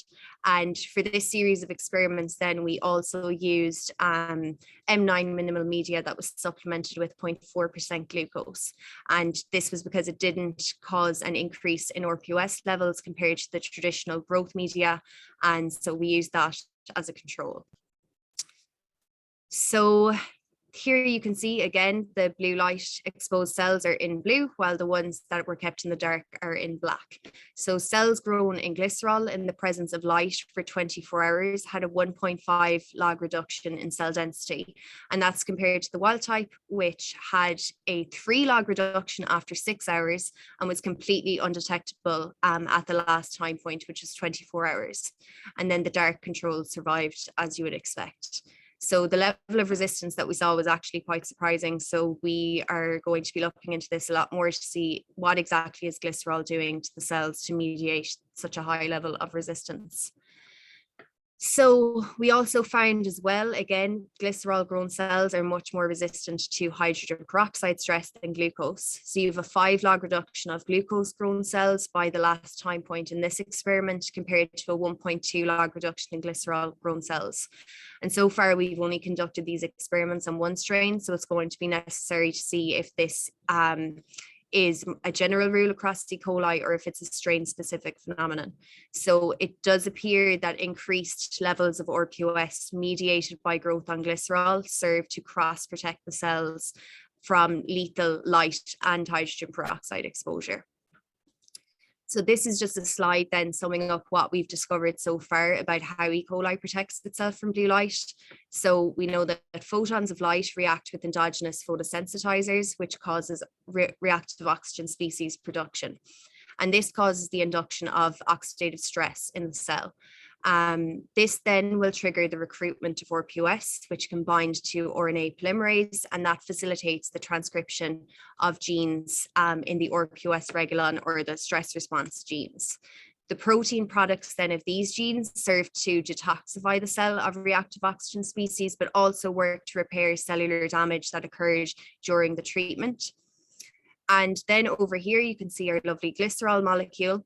And for this series of experiments, then we also used M9 minimal media that was supplemented with 0.4% glucose. And this was because it didn't cause an increase in RPOS levels compared to the traditional growth media. And so we used that as a control. So here you can see again, the blue light exposed cells are in blue, while the ones that were kept in the dark are in black. So cells grown in glycerol in the presence of light for 24 hours had a 1.5 log reduction in cell density. And that's compared to the wild type, which had a 3 log reduction after 6 hours and was completely undetectable at the last time point, which is 24 hours. And then the dark control survived, as you would expect. So the level of resistance that we saw was actually quite surprising. So we are going to be looking into this a lot more to see what exactly is glycerol doing to the cells to mediate such a high level of resistance. So we also found as well, again, glycerol grown cells are much more resistant to hydrogen peroxide stress than glucose. So you have a 5 log reduction of glucose grown cells by the last time point in this experiment compared to a 1.2 log reduction in glycerol grown cells. And so far we've only conducted these experiments on one strain, so it's going to be necessary to see if this is a general rule across E. coli or if it's a strain specific phenomenon. So it does appear that increased levels of RPOS mediated by growth on glycerol serve to cross protect the cells from lethal light and hydrogen peroxide exposure. So this is just a slide then summing up what we've discovered so far about how E. coli protects itself from blue light. So we know that photons of light react with endogenous photosensitizers, which causes reactive oxygen species production. And this causes the induction of oxidative stress in the cell. This then will trigger the recruitment of RPOS, which can bind to RNA polymerase, and that facilitates the transcription of genes in the RPOS regulon or the stress response genes. The protein products then of these genes serve to detoxify the cell of reactive oxygen species, but also work to repair cellular damage that occurred during the treatment. And then over here, you can see our lovely glycerol molecule.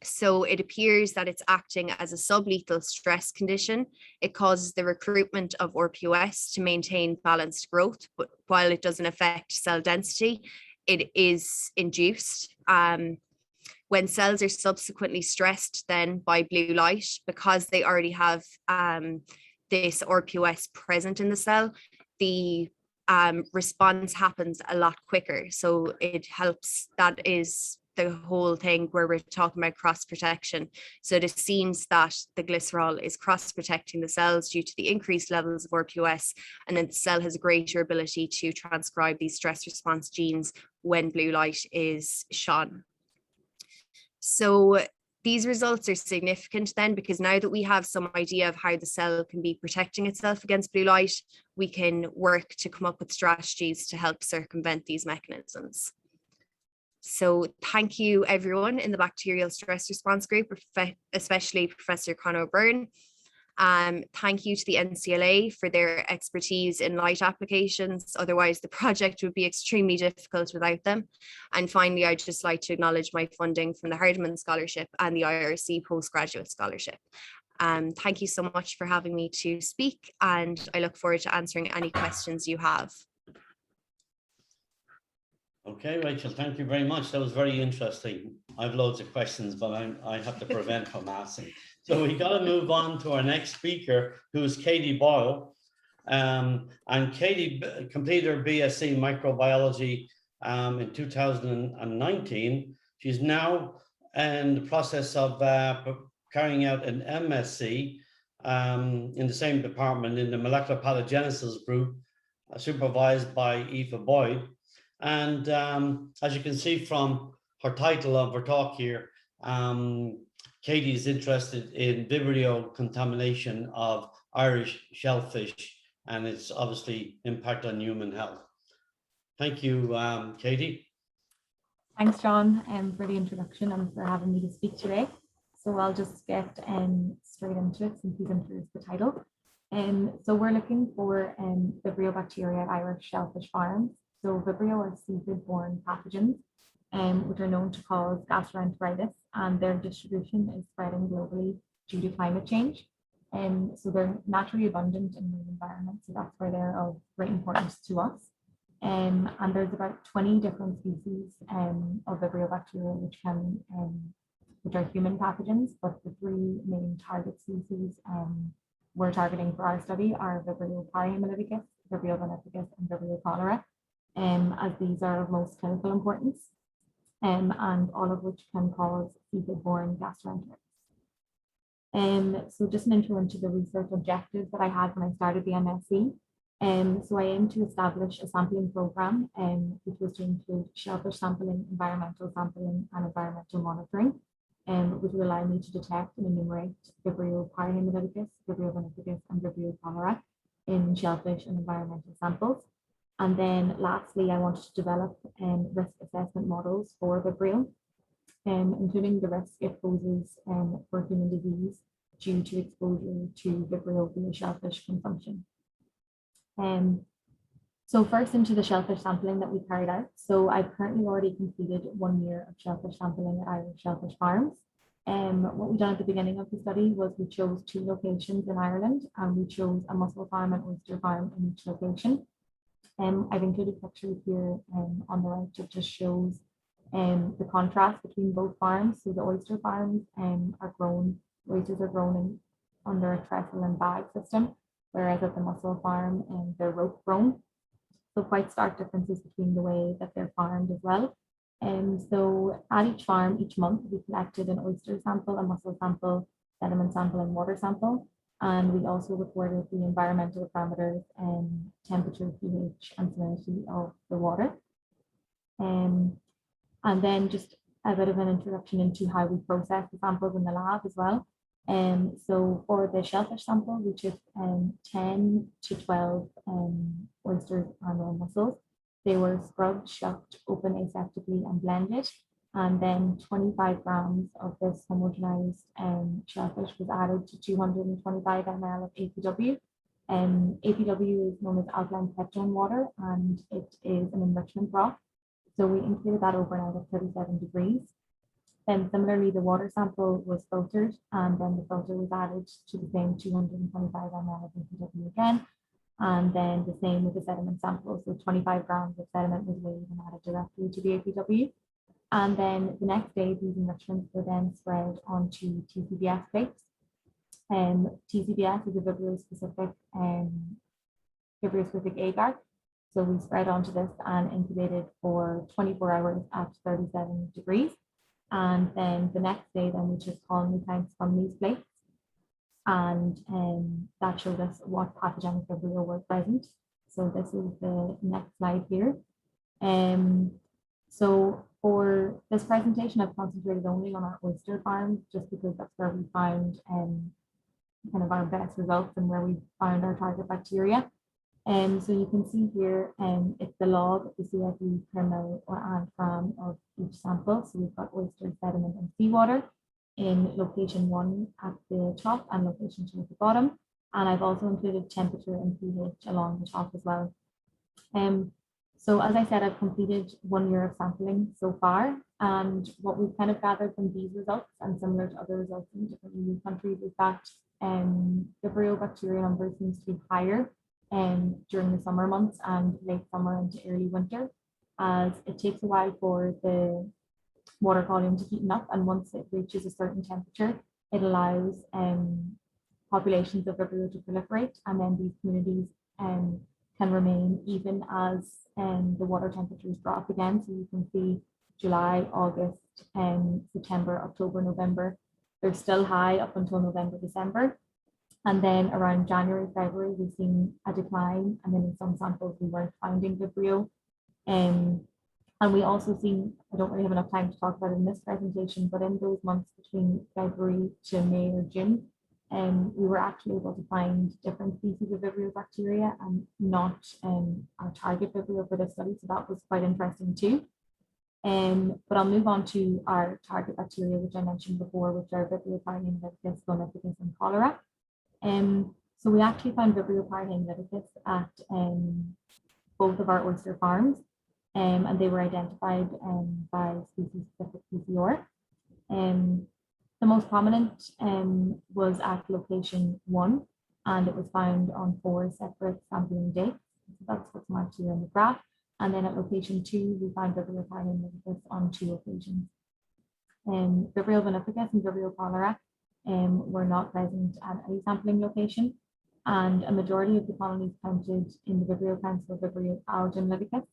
So it appears that it's acting as a sublethal stress condition. It causes the recruitment of RPOS to maintain balanced growth, but while it doesn't affect cell density, it is induced. When when cells are subsequently stressed then by blue light, because they already have this RPOS present in the cell, the response happens a lot quicker. So it helps, that is the whole thing where we're talking about cross protection. So it seems that the glycerol is cross protecting the cells due to the increased levels of RPOS, and then the cell has a greater ability to transcribe these stress response genes when blue light is shone. So these results are significant then, because now that we have some idea of how the cell can be protecting itself against blue light, we can work to come up with strategies to help circumvent these mechanisms. So thank you everyone in the bacterial stress response group, especially Professor Conor Byrne. Thank you to the NCLA for their expertise in light applications. Otherwise, the project would be extremely difficult without them. And finally, I'd just like to acknowledge my funding from the Hardeman Scholarship and the IRC Postgraduate Scholarship. Thank you so much for having me to speak, and I look forward to answering any questions you have. Okay, Rachel, thank you very much. That was very interesting. I have loads of questions, but I have to prevent from asking. So we got to move on to our next speaker, who's Katie Boyle. And Katie completed her BSc microbiology in 2019. She's now in the process of carrying out an MSc in the same department in the molecular pathogenesis group, supervised by Aoife Boyd. And as you can see from her title of her talk here, Katie is interested in Vibrio contamination of Irish shellfish and its obviously impact on human health. Thank you, Katie. Thanks, John, for the introduction and for having me to speak today. So I'll just get straight into it since he's introduced the title. So we're looking for Vibrio bacteria at Irish shellfish farms. So Vibrio are seafood-borne pathogens, which are known to cause gastroenteritis, and their distribution is spreading globally due to climate change. So they're naturally abundant in marine environments, so that's why they're of great importance to us. And there's about 20 different species of Vibrio bacteria which are human pathogens, but the three main target species we're targeting for our study are Vibrio parahemolyticus, Vibrio veneficus, and Vibrio cholera. As these are of most clinical importance, and all of which can cause seafood-borne gastroenteritis. So just an intro into the research objectives that I had when I started the MSc. So I aim to establish a sampling program, which was to include shellfish sampling, environmental sampling, and environmental monitoring, which will allow me to detect and enumerate Vibrio parahemolyticus, Vibrio veneficus, and Vibrio cholera in shellfish and environmental samples. And then lastly, I wanted to develop risk assessment models for Vibrio, including the risk it poses for human disease due to exposure to Vibrio via shellfish consumption. So first into the shellfish sampling that we carried out. So I've currently already completed 1 year of shellfish sampling at Irish shellfish farms. What we done at the beginning of the study was we chose 2 locations in Ireland, and we chose a mussel farm and oyster farm in each location. I've included pictures here on the right that just shows the contrast between both farms. So the oyster farms oysters are grown under a trestle and bag system, whereas at the mussel farm they're rope grown. So quite stark differences between the way that they're farmed as well. So at each farm, each month, we collected an oyster sample, a mussel sample, sediment sample, and water sample. And we also recorded the environmental parameters and temperature, pH, and salinity of the water. And then just a bit of an introduction into how we process the samples in the lab as well. So for the shellfish sample, we took 10 to 12 oysters and mussels. They were scrubbed, shucked, open aseptically, and blended. And then 25 grams of this homogenized shellfish was added to 225 ml of APW. APW is known as alkaline peptone water, and it is an enrichment broth. So we incubated that overnight at 37 degrees. Then similarly, the water sample was filtered, and then the filter was added to the same 225 ml of APW again. And then the same with the sediment sample. So 25 grams of sediment was weighed and added directly to the APW. And then the next day, these enrichments were then spread onto TCBS plates. TCBS is a Vibrio-specific agar. So we spread onto this and incubated for 24 hours at 37 degrees. And then the next day, then we took colony counts from these plates. And that showed us what pathogenic Vibrio were present. So this is the next slide here. So for this presentation, I've concentrated only on our oyster farms, just because that's where we found kind of our best results and where we found our target bacteria. So you can see here, it's the log of the CFE per mil or gram of each sample. So we've got oyster, sediment, and seawater in location 1 at the top and location 2 at the bottom. And I've also included temperature and pH along the top as well. So as I said, I've completed 1 year of sampling so far. And what we've kind of gathered from these results, and similar to other results in different EU countries, is that Vibrio bacteria number seems to be higher during the summer months and late summer into early winter, as it takes a while for the water column to heat up, and once it reaches a certain temperature, it allows populations of Vibrio to proliferate, and then these communities can remain even as the water temperatures drop again. So you can see July, August, September, October, November, they're still high up until November, December. And then around January, February, we've seen a decline. And then in some samples, we weren't finding Vibrio. And we also seen, I don't really have enough time to talk about it in this presentation, but in those months between February to May or June, we were actually able to find different species of Vibrio bacteria and not our target Vibrio for this study. So that was quite interesting too. But I'll move on to our target bacteria, which I mentioned before, which are Vibrio parahemolyticus, zoonoses, and cholera. So we actually found Vibrio parahemolyticus at both of our oyster farms, and they were identified by species-specific PCR. The most prominent was at location 1, and it was found on 4 separate sampling dates. So that's what's marked here in the graph. And then at location 2, we found Vibrio parahemolyticus on 2 occasions. Vibrio vinificus and Vibrio cholera were not present at any sampling location, and a majority of the colonies counted in the Vibrio counts were Vibrio alginolyticus,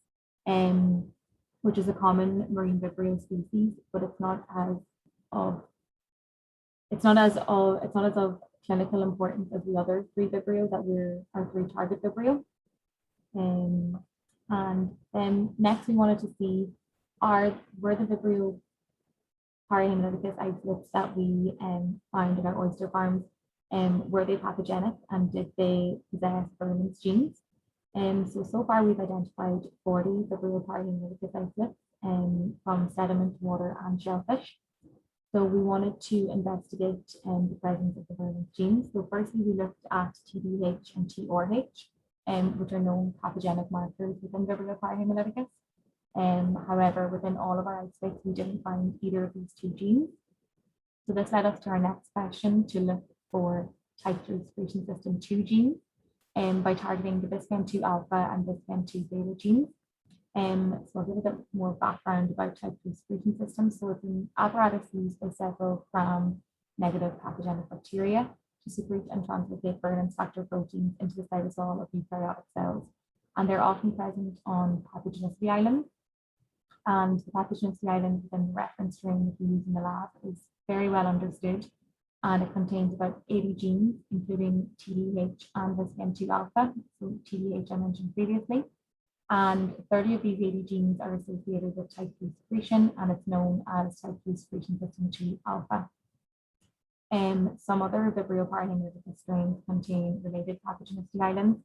which is a common marine Vibrio species, but it's not as of clinical importance as the other 3 Vibrio that were our 3 target Vibrio. And then next we wanted to see were the Vibrio parahemolyticus isolates that we found in our oyster farms, were they pathogenic, and did they possess prevalence genes? So far we've identified 40 Vibrio parahemolyticus isolates from sediment, water, and shellfish. So we wanted to investigate the presence of the prevalence genes. So firstly, we looked at TDH and TRH, which are known pathogenic markers within Vibrio parahemolyticus. However, within all of our isolates, we didn't find either of these 2 genes. So this led us to our next question to look for type 2 secretion system 2 genes by targeting the BISCAN2 alpha and BISCAN2 beta genes. So I'll give a bit more background about type 2 secretion systems. So it's an apparatus used by several gram-negative pathogenic bacteria to secrete and translocate prevalence factor proteins into the cytosol of eukaryotic cells. And they're often present on pathogenicity islands. And the pathogenicity island within the reference strain that we use in the lab is very well understood. And it contains about 80 genes, including TDH and BISCAN2 alpha. So TDH I mentioned previously. And 30 of these 80 genes are associated with type 2 secretion, and it's known as type 2 secretion system 2 alpha. Some other Vibrio parahemolyticus strains contain related pathogenicity islands,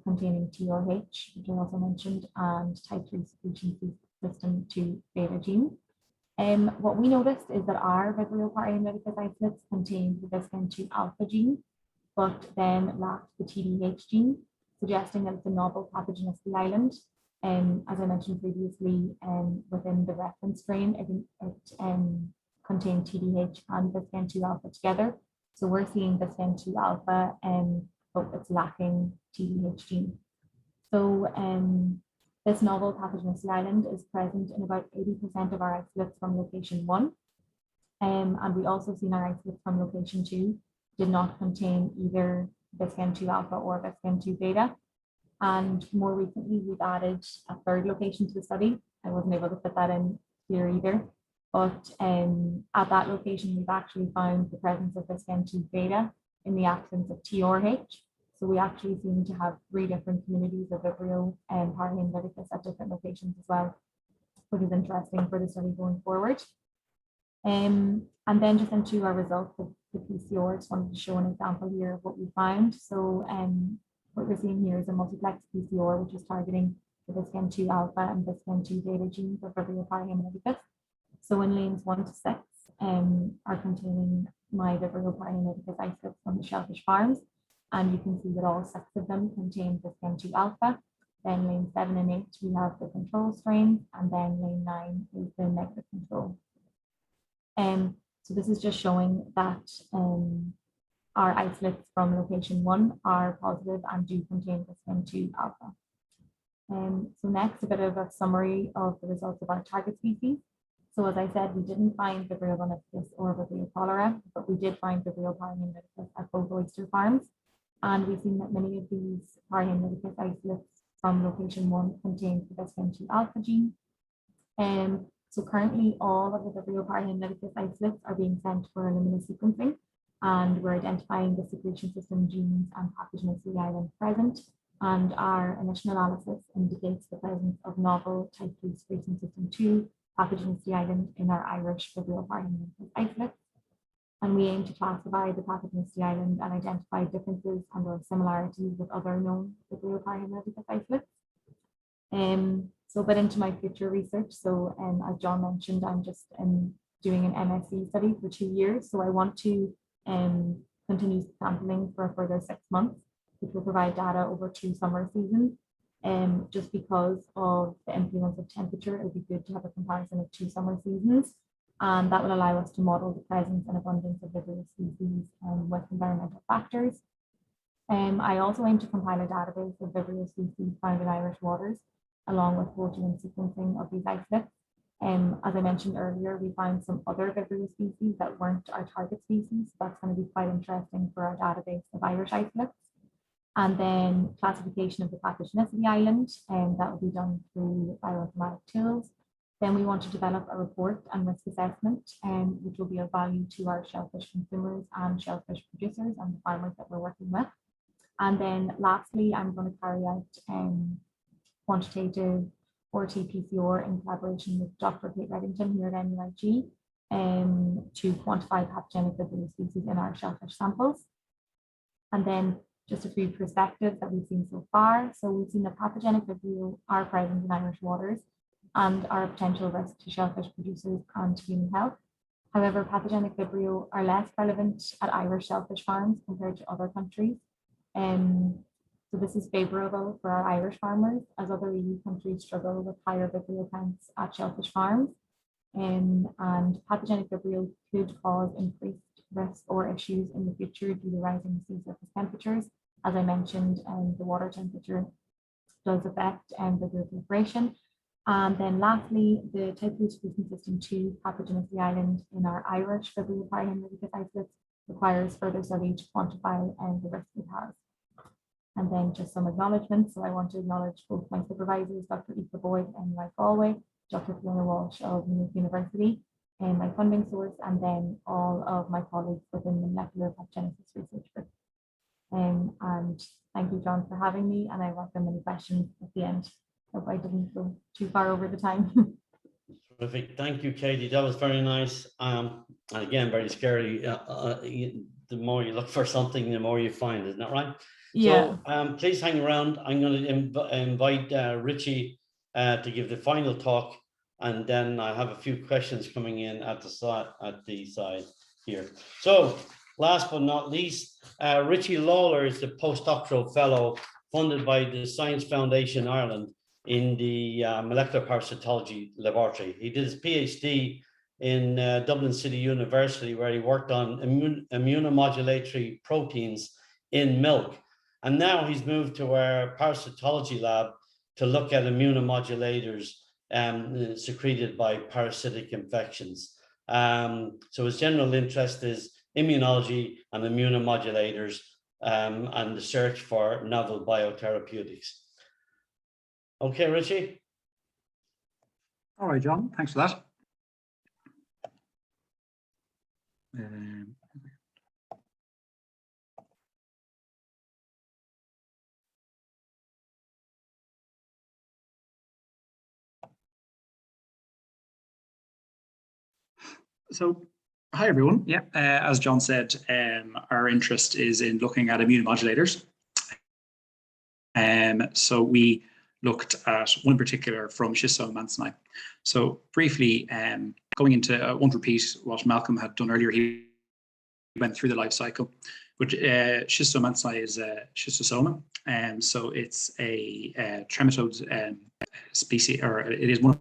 containing TRH, which I also mentioned, and type 3 secretion system 2 beta genes. What we noticed is that our Vibrio parahemolyticus isolates contain the BISCAN2 alpha gene, but then lacked the TDH gene, suggesting that it's a novel pathogenicity island. As I mentioned previously, within the reference strain, it contained TDH and BISCAN2 alpha together. So we're seeing BISCAN2 alpha, but it's lacking TDH gene. So This novel pathogenicity island is present in about 80% of our isolates from location 1. And we also seen our isolates from location 2 did not contain either Viscin-2 alpha or Viscin-2 beta. And more recently, we've added a third location to the study. I wasn't able to fit that in here either. But at that location, we've actually found the presence of Viscin-2 beta in the absence of TRH. So we actually seem to have 3 different communities of Vibrio and Parahemolyticus at different locations as well, which is interesting for the study going forward. And then just into our results of the PCR, I just wanted to show an example here of what we found. So what we're seeing here is a multiplex PCR, which is targeting the Viscin-2 alpha and Viscin-2 beta genes of Vibrio Parahemolyticus. So in lanes 1 to 6 are containing my Vibrio Parahemolyticus isolates from the shellfish farms. And you can see that all 6 of them contain Viscin-2 alpha. Then lane 7 and 8, we have the control strain, and then lane 9 is the negative control. So this is just showing that our isolates from location 1 are positive and do contain Viscin-2 alpha. So next, a bit of a summary of the results of our target species. So as I said, we didn't find Vibrio vulnificus or Vibrio cholera, but we did find Vibrio Parahemolyticus at both oyster farms. And we've seen that many of these Parahemolyticus isolates from location 1 contain the Viscin-2 alpha gene. So currently all of the Vibrio Parahemolyticus isolates are being sent for Illumina sequencing, and we're identifying the secretion system genes and pathogenicity island present. And our initial analysis indicates the presence of novel type 3 secretion system 2 pathogenicity island in our Irish Vibrio Parahemolyticus isolates. And we aim to classify the pathogenicity island and identify differences and or similarities with other known Vibrio Parahemolyticus isolates. So a bit into my future research. So as John mentioned, I'm just doing an MSc study for 2 years. So I want to continue sampling for a further 6 months, which will provide data over 2 summer seasons. Just because of the influence of temperature, it would be good to have a comparison of 2 summer seasons. And that will allow us to model the presence and abundance of Vibrio species with environmental factors. I also aim to compile a database of Vibrio species found in Irish waters, along with whole genome sequencing of these isolates. As I mentioned earlier, we found some other Vibrio species that weren't our target species. So that's going to be quite interesting for our database of Irish isolates. And then classification of the pathogenicity island, and that will be done through bioinformatic tools. Then we want to develop a report and risk assessment, which will be of value to our shellfish consumers and shellfish producers and the farmers that we're working with. And then lastly, I'm going to carry out quantitative RT-PCR in collaboration with Dr. Kate Reddington here at NUIG to quantify pathogenic Vibrio species in our shellfish samples. And then just a few perspectives that we've seen so far. So we've seen that pathogenic Vibrio are present in Irish waters and are a potential risk to shellfish producers and to human health. However, pathogenic Vibrio are less prevalent at Irish shellfish farms compared to other countries. So this is favourable for our Irish farmers, as other EU countries struggle with higher Vibrio counts at shellfish farms. And pathogenic Vibrio could cause increased risk or issues in the future due to rising sea surface temperatures. As I mentioned, the water temperature does affect Vibrio proliferation. And then lastly, the type 2 secretion system 2 pathogenicity island in our Irish Vibrio Parahemolyticus isolates requires further study to quantify the risk it has. And then just some acknowledgements. So I want to acknowledge both my supervisors, Dr. Aoife Boyd and Mike Galway, Dr. Fiona Walsh of Munich University, and my funding source, and then all of my colleagues within the molecular pathogenesis research group. And thank you, John, for having me, and I welcome any questions at the end. Hope I didn't go too far over the time. Terrific. Thank you, Katie. That was very nice. And again, very scary. The more you look for something, the more you find, isn't that right? Yeah. So please hang around. I'm going to invite Richie to give the final talk, and then I have a few questions coming in at the side here. So last but not least, Richie Lawler is the postdoctoral fellow funded by the Science Foundation Ireland in the molecular parasitology laboratory. He did his PhD in Dublin City University, where he worked on immunomodulatory proteins in milk. And now he's moved to our parasitology lab to look at immunomodulators secreted by parasitic infections. So his general interest is immunology and immunomodulators and the search for novel biotherapeutics. Okay, Richie. All right, John, thanks for that. So, hi everyone. Yeah, as John said, our interest is in looking at immunomodulators. So we looked at one in particular from Schistosoma mannsoni. So briefly, going into, I won't repeat what Malcolm had done earlier. He went through the life cycle. But Schistosoma mannsoni is a schistosoma, so it's a trematode species, or it is one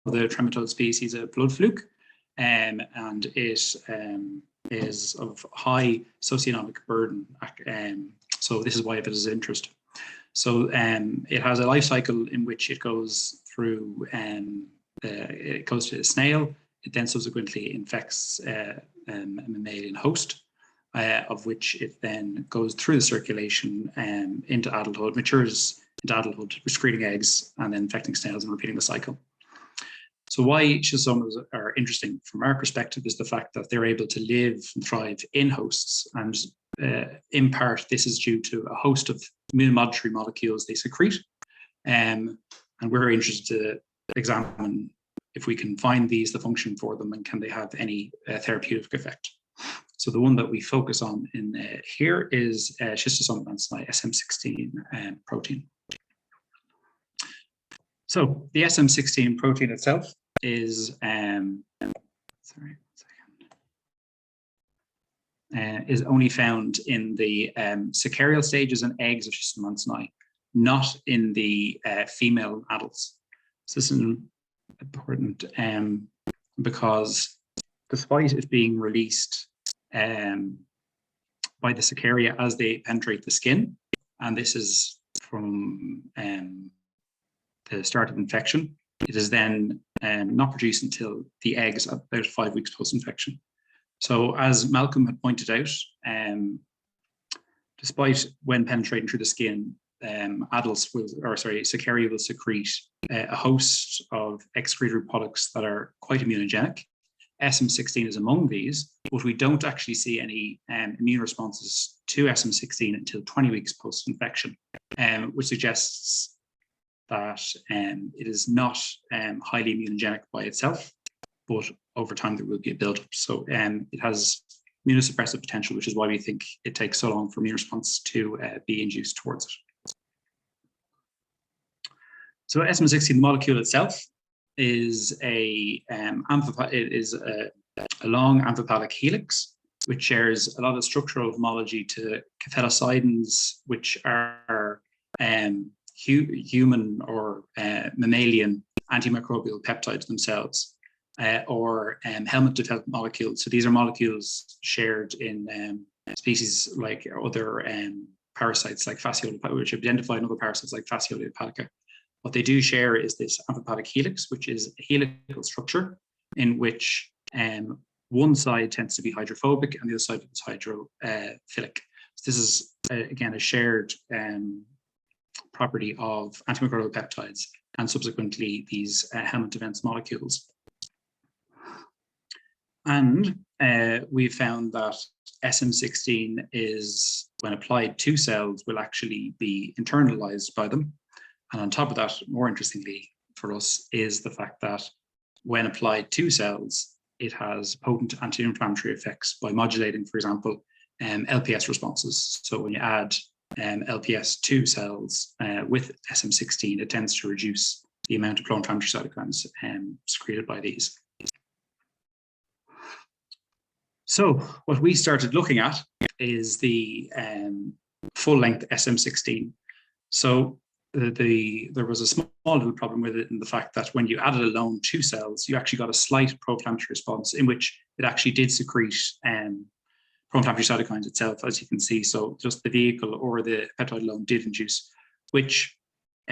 of the trematode species of blood fluke. And it is of high socioeconomic burden. So this is why it is of interest. So it has a life cycle in which it goes through, it goes to a snail. It then subsequently infects a mammalian host, of which it then goes through the circulation into adulthood, matures into adulthood, excreting eggs, and then infecting snails and repeating the cycle. So why schistosomas are interesting from our perspective is the fact that they're able to live and thrive in hosts. And in part, this is due to a host of immunomodulatory molecules they secrete. And we're interested to examine if we can find these, the function for them, and can they have any therapeutic effect. So the one that we focus on in here is Schistosoma mannsoni SM16 protein. So the SM16 protein itself is is only found in the sacarial stages and eggs of Schistosoma mannsoni, not in the female adults. So this is important because despite it being released by the sacaria as they penetrate the skin, and this is from the start of infection, it is then not produced until the eggs about 5 weeks post-infection. So as Malcolm had pointed out, despite when penetrating through the skin, sacaria will secrete a host of excretory products that are quite immunogenic. SM16 is among these, but we don't actually see any immune responses to SM16 until 20 weeks post-infection, which suggests that it is not highly immunogenic by itself, but over time there will be a buildup. So it has immunosuppressive potential, which is why we think it takes so long for immune response to be induced towards it. So SM16, the molecule itself, is a long amphiphalic helix, which shares a lot of structural homology to cathelicidins, which are human or mammalian antimicrobial peptides themselves, or helmet defense molecules. So these are molecules shared in species like other parasites like Fasciola, which identified other parasites like Fasciola hepatica. What they do share is this amphiphalic helix, which is a helical structure in which one side tends to be hydrophobic and the other side is hydrophilic. So this is, again, a shared property of antimicrobial peptides and subsequently these helmet defense molecules. And we found that SM16 is, when applied to cells, will actually be internalized by them. And on top of that, more interestingly for us, is the fact that when applied to cells, it has potent anti-inflammatory effects by modulating, for example, LPS responses. So when you add LPS to cells with SM16, it tends to reduce the amount of pro-inflammatory cytokines secreted by these. So what we started looking at is the full-length SM16. So there was a small little problem with it in the fact that when you added alone to cells, you actually got a slight pro-inflammatory response in which it actually did secrete pro-inflammatory cytokines itself, as you can see. So just the vehicle or the peptide alone did induce, which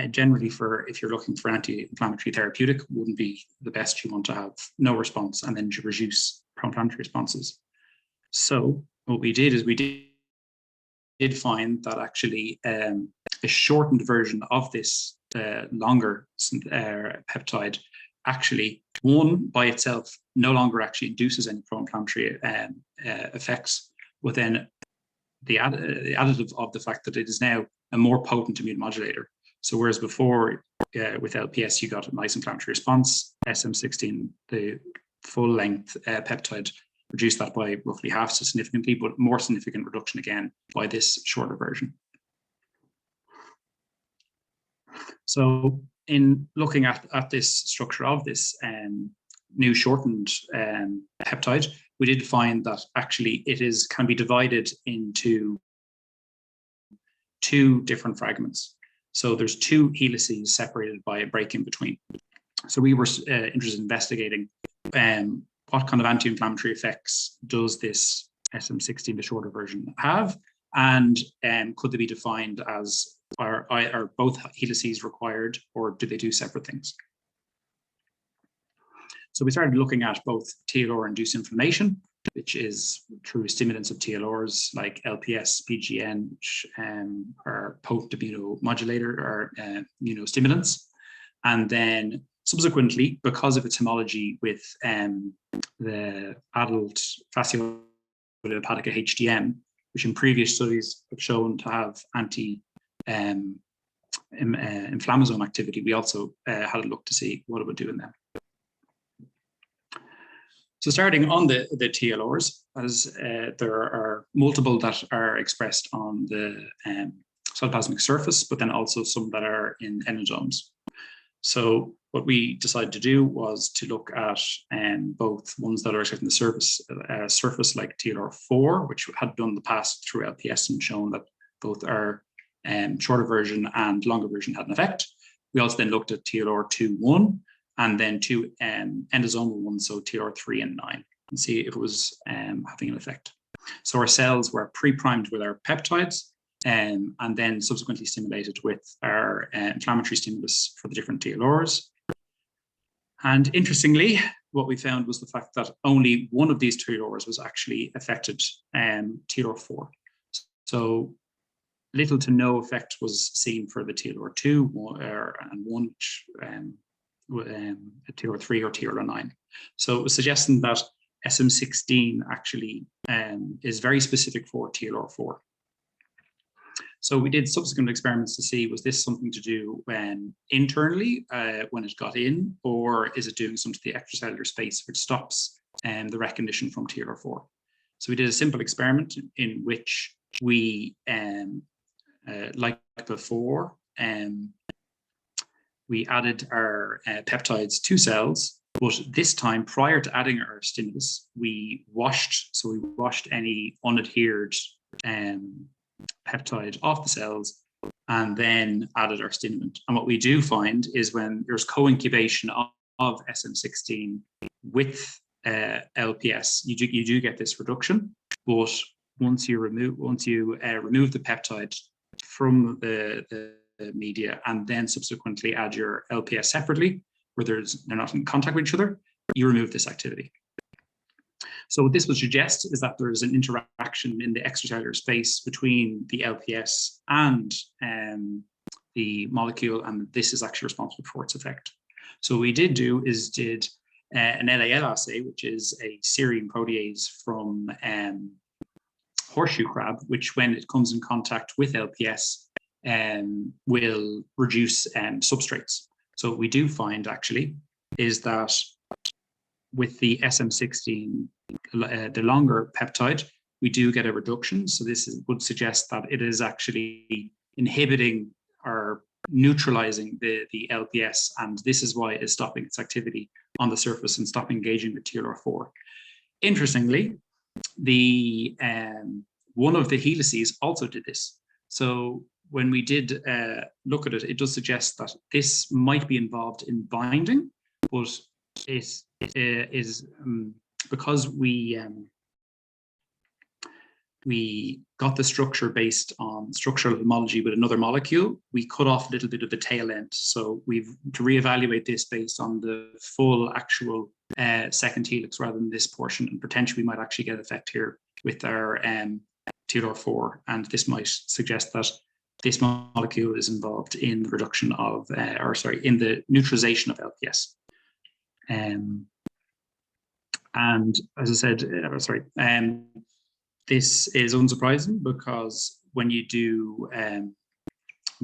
generally if you're looking for anti-inflammatory therapeutic, wouldn't be the best. You want to have no response and then to reduce pro-inflammatory responses. So what we did is we did find that actually a shortened version of this longer peptide actually, one by itself, no longer actually induces any pro-inflammatory effects, but then the additive of the fact that it is now a more potent immune modulator. So whereas before with LPS, you got a nice inflammatory response, SM16, the full length peptide, reduced that by roughly half so significantly, but more significant reduction again by this shorter version. So in looking at this structure of this new shortened peptide, we did find that actually can be divided into two different fragments. So there's two helices separated by a break in between. So we were interested in investigating what kind of anti-inflammatory effects does this SM16, the shorter version, have, and could they be defined as are both helices required, or do they do separate things? So we started looking at both TLR-induced inflammation, which is through stimulants of TLRs like LPS, PGN, or potent immunomodulator or immunostimulants. And then subsequently, because of its homology with the adult fasciohepatica HDM, which in previous studies have shown to have anti-inflammasome activity, we also had a look to see what it would do in them. So starting on the TLRs, as there are multiple that are expressed on the cytoplasmic surface, but then also some that are in endosomes. So what we decided to do was to look at both ones that are expressed in the surface like TLR4, which had done the past through LPS and shown that both our shorter version and longer version had an effect. We also then looked at TLR2-1 and then two endosomal ones, so TLR3 and 9, and see if it was having an effect. So our cells were pre-primed with our peptides and then subsequently stimulated with our inflammatory stimulus for the different TLRs. And interestingly, what we found was the fact that only one of these TLRs was actually affected, TLR4. So little to no effect was seen for the TLR2 and 1, TLR3 or TLR9. So it was suggesting that SM16 actually is very specific for TLR4. So we did subsequent experiments to see, was this something to do internally when it got in, or is it doing something to the extracellular space which stops the recognition from TLR4? So we did a simple experiment in which we, like before, we added our peptides to cells, but this time prior to adding our stimulus, we washed any unadhered peptide off the cells and then added our stimulant. And what we do find is when there's co-incubation of SM16 with LPS, you do get this reduction, but once you remove the peptide from the media and then subsequently add your LPS separately, where they're not in contact with each other, you remove this activity. So what this would suggest is that there's an interaction in the extracellular space between the LPS and the molecule, and this is actually responsible for its effect. So what we did an LAL assay, which is a serine protease from horseshoe crab, which when it comes in contact with LPS will reduce substrates. So what we do find actually is that with the SM16, the longer peptide, we do get a reduction. So this would suggest that it is actually inhibiting or neutralizing the LPS, and this is why it is stopping its activity on the surface and stop engaging with TLR4. Interestingly, the one of the helices also did this. So when we did look at it, it does suggest that this might be involved in binding, but it is because we we got the structure based on structural homology with another molecule. We cut off a little bit of the tail end. So we've to reevaluate this based on the full actual second helix rather than this portion, and potentially we might actually get effect here with our TLR4, and this might suggest that this molecule is involved in the reduction of, in the neutralization of LPS. And as I said, this is unsurprising because when we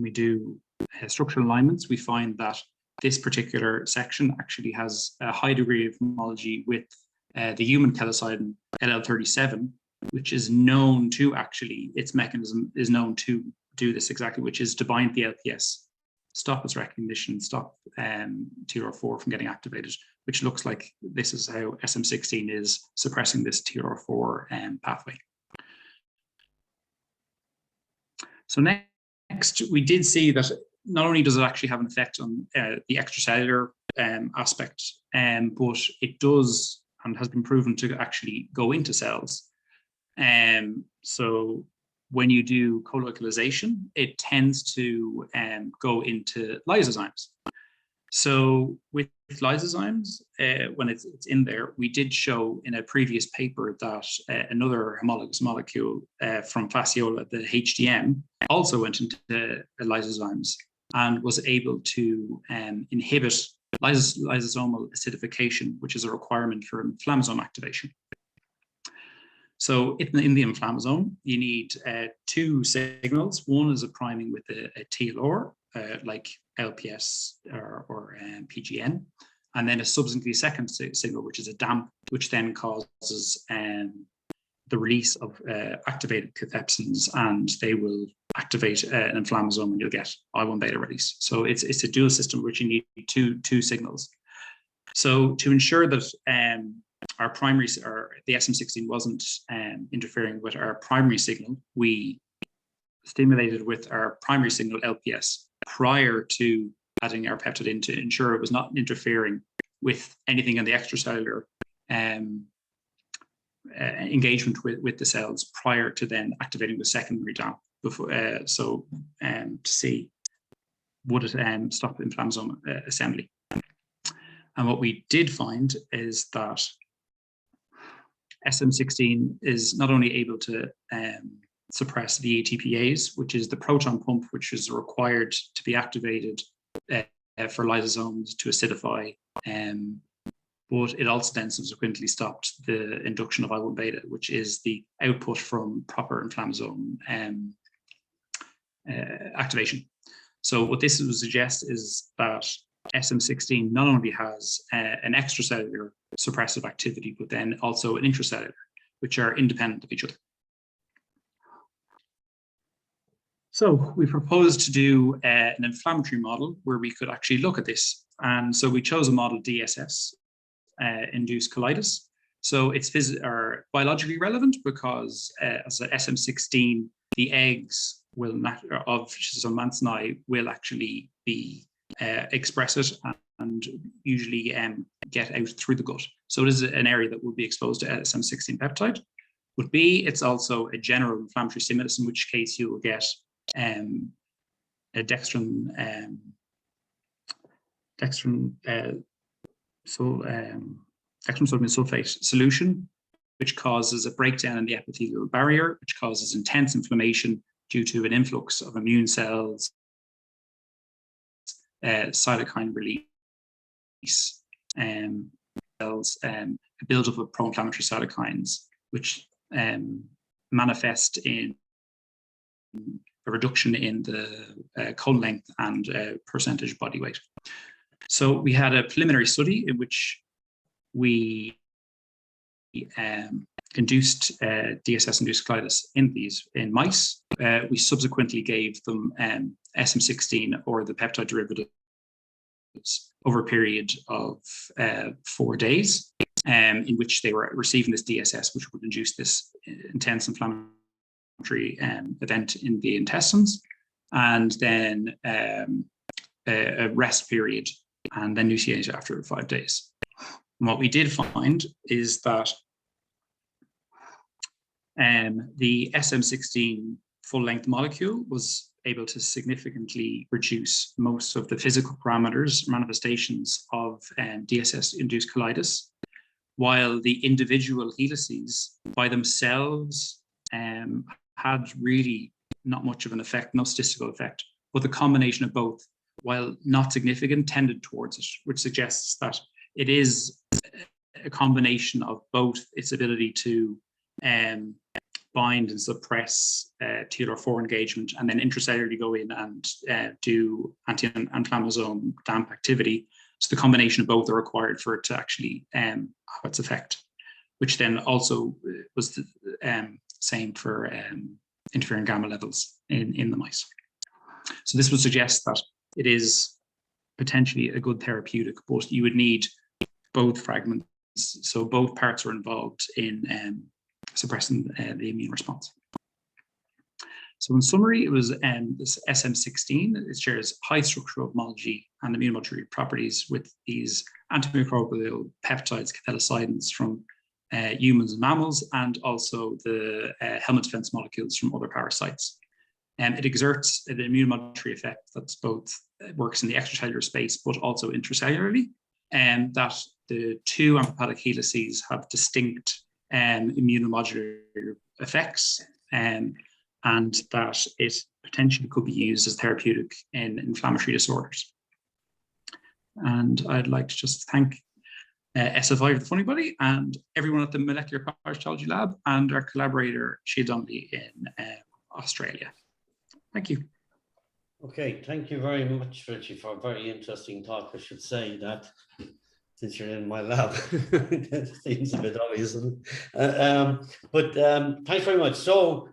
do structural alignments, we find that this particular section actually has a high degree of homology with the human psilocybin LL37, which is known to actually, its mechanism is known to do this exactly, which is to bind the LPS, stop its recognition, stop TLR4 from getting activated, which looks like this is how SM16 is suppressing this TLR4 pathway. So next, we did see that not only does it actually have an effect on the extracellular aspect, but it does and has been proven to actually go into cells. So when you do colocalization, it tends to go into lysozymes. So with lysozymes, when it's in there, we did show in a previous paper that another homologous molecule from fasciola, the HDM, also went into lysozymes and was able to inhibit lysosomal acidification, which is a requirement for inflammasome activation. So in the inflammasome, you need two signals. One is a priming with a TLR, like LPS or PGN, and then a subsequently second signal, which is a DAMP, which then causes the release of activated cathepsins, and they will activate an inflammasome and you'll get I1 beta release. So it's a dual system which you need two signals. So to ensure that our primary, or the SM16 wasn't interfering with our primary signal, we stimulated with our primary signal LPS prior to adding our peptide in to ensure it was not interfering with anything in the extracellular engagement with the cells prior to then activating the secondary DAMP before, to see would it stop inflammasome assembly. And what we did find is that SM16 is not only able to suppress the ATPase, which is the proton pump, which is required to be activated for lysosomes to acidify, but it also then subsequently stopped the induction of I1 beta, which is the output from proper inflammasome activation. So what this would suggest is that SM16 not only has an extracellular suppressive activity, but then also an intracellular, which are independent of each other. So we proposed to do an inflammatory model where we could actually look at this. And so we chose a model DSS, induced colitis. So it's biologically relevant because as a SM16, the eggs of Schistosoma mannsoni will actually be express it and usually get out through the gut. So it is an area that will be exposed to SM16 peptide. With B, it's also a general inflammatory stimulus, in which case you will get a dextrin sodium sulfate solution, which causes a breakdown in the epithelial barrier, which causes intense inflammation due to an influx of immune cells, cytokine release, cells, a buildup of pro-inflammatory cytokines, which manifest in a reduction in the colon length and percentage body weight. So we had a preliminary study in which we induced DSS-induced colitis in mice. We subsequently gave them SM16 or the peptide derivatives over a period of 4 days, in which they were receiving this DSS, which would induce this intense inflammatory event in the intestines, and then a rest period, and then nucleate after 5 days. And what we did find is that The SM16 full-length molecule was able to significantly reduce most of the physical parameters, manifestations of DSS-induced colitis, while the individual helices by themselves had really not much of an effect, no statistical effect, but the combination of both, while not significant, tended towards it, which suggests that it is a combination of both its ability to bind and suppress TLR4 engagement, and then intracellularly go in and do anti-inflammasome damp activity. So the combination of both are required for it to actually have its effect, which then also was the same for interferon gamma levels in the mice. So this would suggest that it is potentially a good therapeutic, but you would need both fragments. So both parts are involved in suppressing the immune response. So in summary, it was this SM16. It shares high structural homology and immunomodulatory properties with these antimicrobial peptides, cathelicidins from humans and mammals, and also the helmet defense molecules from other parasites. It exerts an immunomodulatory effect that's both works in the extracellular space, but also intracellularly, and that the two amphipatic helices have distinct immunomodulatory effects, and that it potentially could be used as therapeutic in inflammatory disorders. And I'd like to just thank SFI, the Funny Buddy, and everyone at the Molecular Parasitology Lab, and our collaborator, Shea Donnelly in Australia. Thank you. Okay, thank you very much, Richie, for a very interesting talk. I should say that since you're in my lab, that seems a bit obvious. But thanks very much. So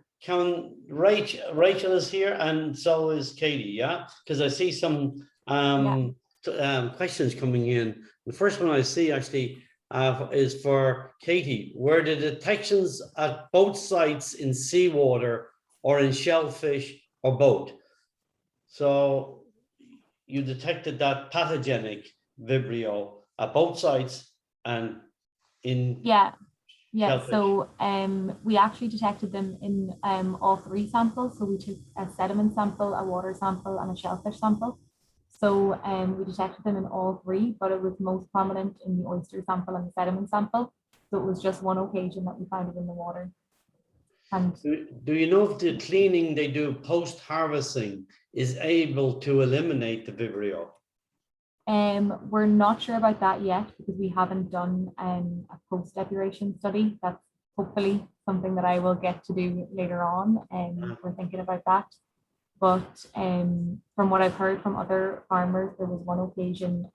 Rachel is here, and so is Katie, yeah? Because I see some questions coming in. The first one I see actually is for Katie. Were the detections at both sites in seawater or in shellfish or both? So you detected that pathogenic Vibrio at both sites and in shellfish. So we actually detected them in all three samples. So we took a sediment sample, a water sample, and a shellfish sample. So we detected them in all three, but it was most prominent in the oyster sample and the sediment sample. So it was just one occasion that we found it in the water. And do you know if the cleaning they do post-harvesting is able to eliminate the Vibrio? We're not sure about that yet because we haven't done a post-depuration study. That's hopefully something that I will get to do later on, and we're thinking about that. But from what I've heard from other farmers, there was one occasion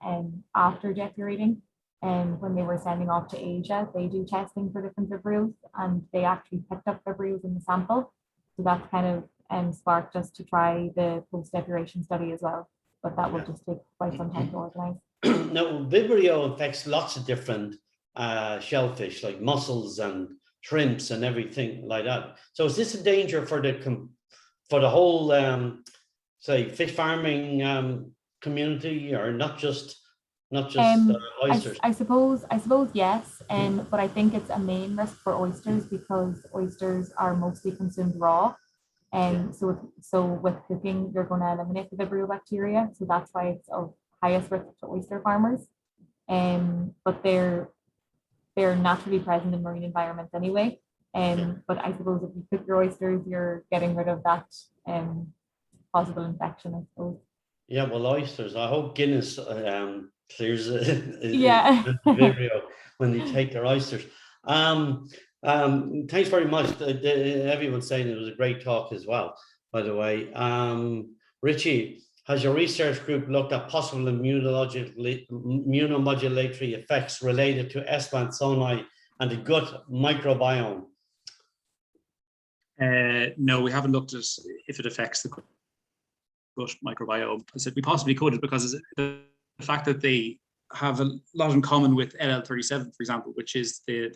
after depurating, and when they were sending off to Asia, they do testing for different Vibrios, and they actually picked up Vibrios in the sample. So that's kind of sparked us to try the post-depuration study as well. But that will just take quite some time to organize. Now, Vibrio infects lots of different shellfish, like mussels and shrimps and everything like that. So is this a danger for the whole, say, fish farming community, or not just oysters? I suppose yes, but I think it's a main risk for oysters because oysters are mostly consumed raw. So with cooking, you're going to eliminate the Vibrio bacteria. So that's why it's of highest risk to oyster farmers. But they're naturally present in marine environments anyway. But I suppose if you cook your oysters, you're getting rid of that possible infection, I suppose. Yeah, well, oysters. I hope Guinness clears Vibrio when they take their oysters. Thanks very much. Everyone's saying it was a great talk as well, by the way. Richie, has your research group looked at possible immunomodulatory effects related to asthma and soni and the gut microbiome? No, we haven't looked at if it affects the gut microbiome. I said we possibly could, because the fact that they have a lot in common with LL37, for example, which is the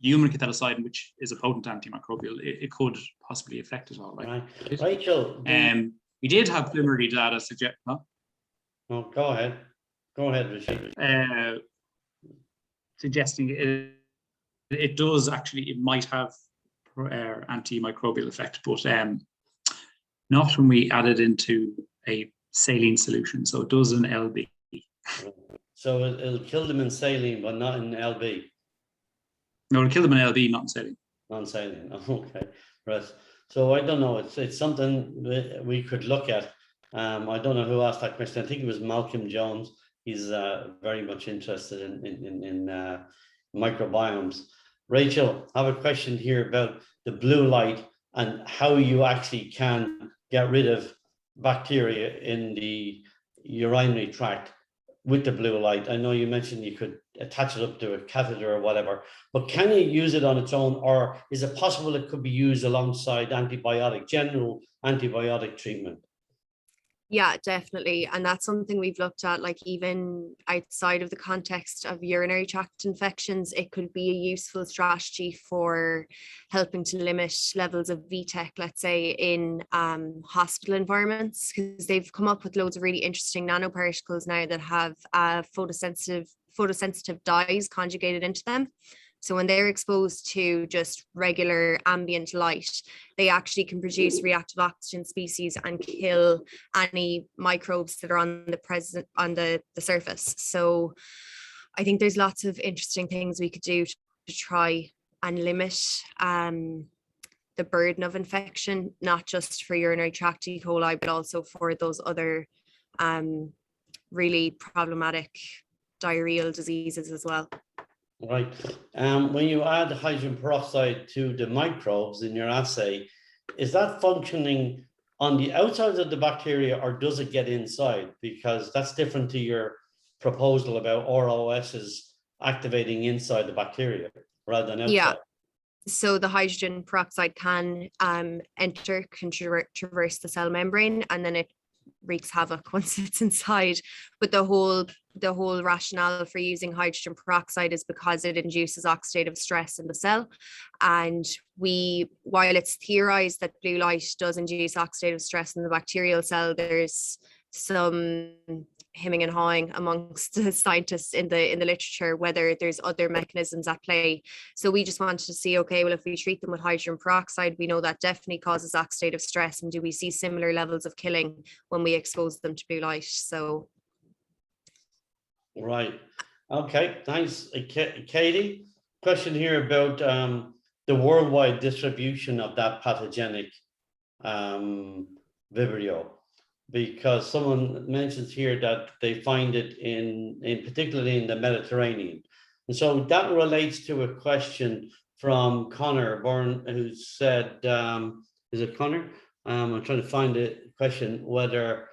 human cathelicidin, which is a potent antimicrobial. It could possibly affect it all, right? Rachel, we did have preliminary data suggest. Huh? Oh, go ahead, Richard. Suggesting it does actually, it might have antimicrobial effect, but not when we add it into a saline solution. So it does in LB. So it'll kill them in saline, but not in LB. No, it'll kill them in LB, not in saline. Non-saline. Okay, right. So I don't know. It's something we could look at. I don't know who asked that question. I think it was Malcolm Jones. He's very much interested in microbiomes. Rachel, I have a question here about the blue light and how you actually can get rid of bacteria in the urinary tract with the blue light. I know you mentioned you could attach it up to a catheter or whatever, but can you use it on its own, or is it possible it could be used alongside general antibiotic treatment? Yeah, definitely. And that's something we've looked at, like even outside of the context of urinary tract infections, it could be a useful strategy for helping to limit levels of VTEC, let's say, in hospital environments, because they've come up with loads of really interesting nanoparticles now that have photosensitive dyes conjugated into them. So when they're exposed to just regular ambient light, they actually can produce reactive oxygen species and kill any microbes that are on the surface. So I think there's lots of interesting things we could do to try and limit the burden of infection, not just for urinary tract E. coli, but also for those other really problematic diarrheal diseases as well. Right. When you add hydrogen peroxide to the microbes in your assay, is that functioning on the outside of the bacteria, or does it get inside? Because that's different to your proposal about ROSs activating inside the bacteria rather than outside. Yeah. So the hydrogen peroxide can traverse the cell membrane, and then it wreaks havoc once it's inside. But the whole rationale for using hydrogen peroxide is because it induces oxidative stress in the cell. And while it's theorized that blue light does induce oxidative stress in the bacterial cell, there's some hemming and hawing amongst the scientists in the literature whether there's other mechanisms at play. So we just wanted to see, okay, well, if we treat them with hydrogen peroxide, we know that definitely causes oxidative stress, and do we see similar levels of killing when we expose them to blue light? So right. Okay, thanks. Katie, question here about the worldwide distribution of that pathogenic Vibrio, because someone mentions here that they find it in particularly in the Mediterranean. And so that relates to a question from Connor Byrne, who said, is it Connor? I'm trying to find the question, whether,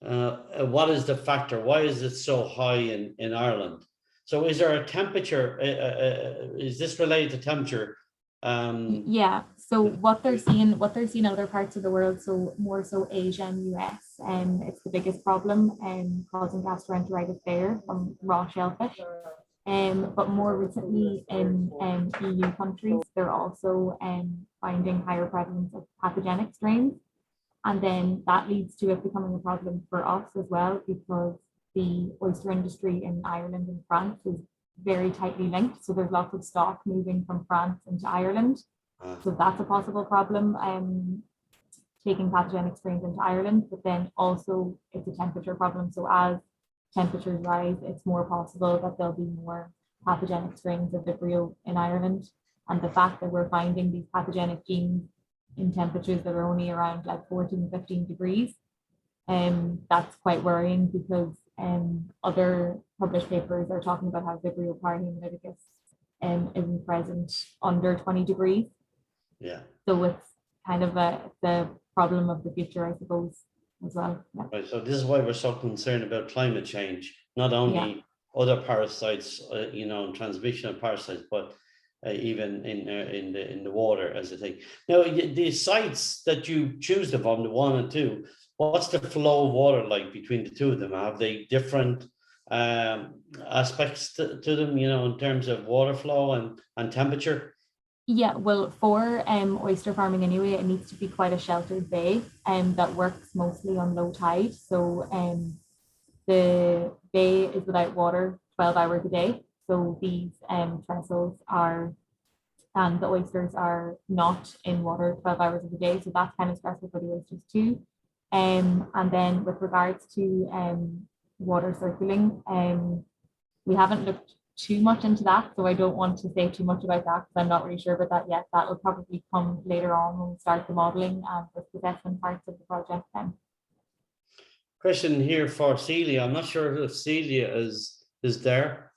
what is the factor? Why is it so high in Ireland? So is there a temperature, is this related to temperature? Yeah, so what they're seeing in other parts of the world, so more so Asia and US, it's the biggest problem causing gastroenteritis there from raw shellfish. But more recently in EU countries, they're also finding higher prevalence of pathogenic strains. And then that leads to it becoming a problem for us as well, because the oyster industry in Ireland and France is very tightly linked. So there's lots of stock moving from France into Ireland. So that's a possible problem, taking pathogenic strains into Ireland, but then also it's a temperature problem. So as temperatures rise, it's more possible that there'll be more pathogenic strains of Vibrio in Ireland. And the fact that we're finding these pathogenic genes in temperatures that are only around like 14, 15 degrees, that's quite worrying, because other published papers are talking about how Vibrio parahemolyticus isn't present under 20 degrees. Yeah. So it's kind of the problem of the future, I suppose, as well. Yeah. Right. So this is why we're so concerned about climate change, not only other parasites, transmission of parasites, but even in the water as a thing. Now, the sites that you choose them from, the 1 and 2, what's the flow of water like between the two of them? Have they different aspects to them, in terms of water flow and temperature? Yeah, well, for oyster farming anyway, it needs to be quite a sheltered bay that works mostly on low tide. So the bay is without water 12 hours a day. So these trestles are and the oysters are not in water 12 hours of the day. So that's kind of stressful for the oysters too. And then with regards to water circling, we haven't looked too much into that. So I don't want to say too much about that because I'm not really sure about that yet. That will probably come later on when we start the modelling and risk assessment parts of the project then. Question here for Celia. I'm not sure if Celia is there.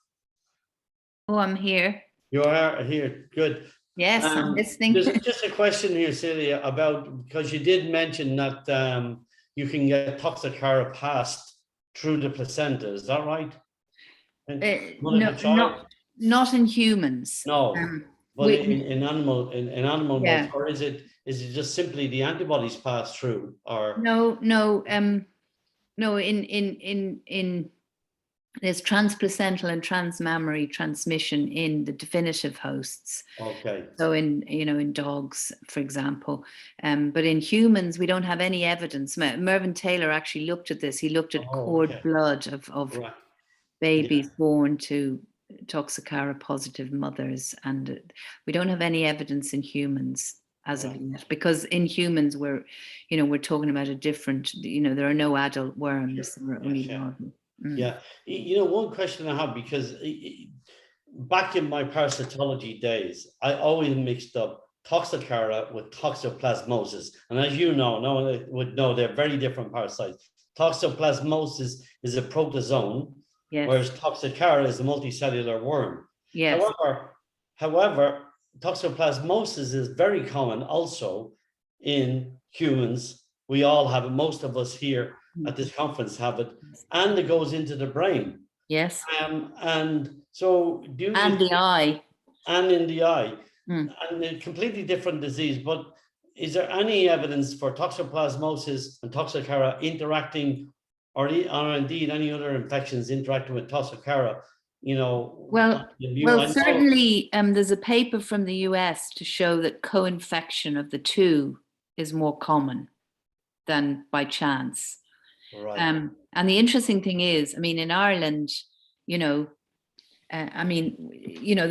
Oh, I'm here. You are here. Good. Yes, I'm listening. There's just a question here, Celia, about, because you did mention that you can get Toxocara passed through the placenta. Is that right? No, not in humans. No, but in animal yeah. models, or is it just simply the antibodies pass through? Or no, in there's transplacental and transmammary transmission in the definitive hosts. Okay. So in dogs, for example, but in humans we don't have any evidence. Mervyn Taylor actually looked at this. He looked at cord blood of right. babies born to Toxocara positive mothers, and we don't have any evidence in humans as of yet, because in humans we're talking about a different, there are no adult worms. There are only larvae. Yeah, one question I have, because back in my parasitology days, I always mixed up Toxocara with toxoplasmosis, and as you know, no one would know they're very different parasites. Toxoplasmosis is a protozoan, whereas Toxocara is a multicellular worm. Yes. However, toxoplasmosis is very common also in humans. We all have it. Most of us here at this conference have it, and it goes into the brain. Yes. And so the eye. And in the eye. And a completely different disease. But is there any evidence for toxoplasmosis and Toxocara interacting, or indeed any other infections interacting with Toxocara? Well, certainly there's a paper from the US to show that co-infection of the two is more common than by chance. Right. And the interesting thing is, in Ireland, there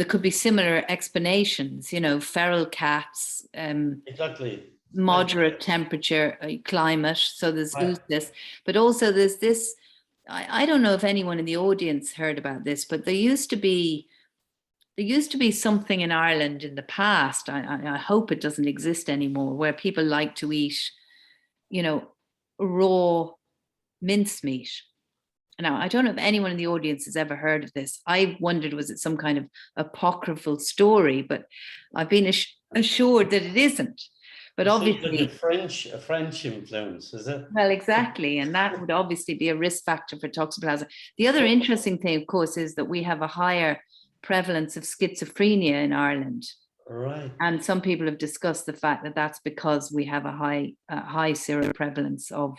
could be similar explanations, feral cats, exactly, moderate temperature, climate. So there's this, but also there's this, I don't know if anyone in the audience heard about this, but there used to be something in Ireland in the past, I hope it doesn't exist anymore, where people like to eat, raw mincemeat. Now, I don't know if anyone in the audience has ever heard of this. I wondered, was it some kind of apocryphal story? But I've been assured that it isn't. But obviously, like a French influence, is it? Well, exactly, and that would obviously be a risk factor for toxoplasma. The other interesting thing, of course, is that we have a higher prevalence of schizophrenia in Ireland. Right. And some people have discussed the fact that that's because we have a high seroprevalence of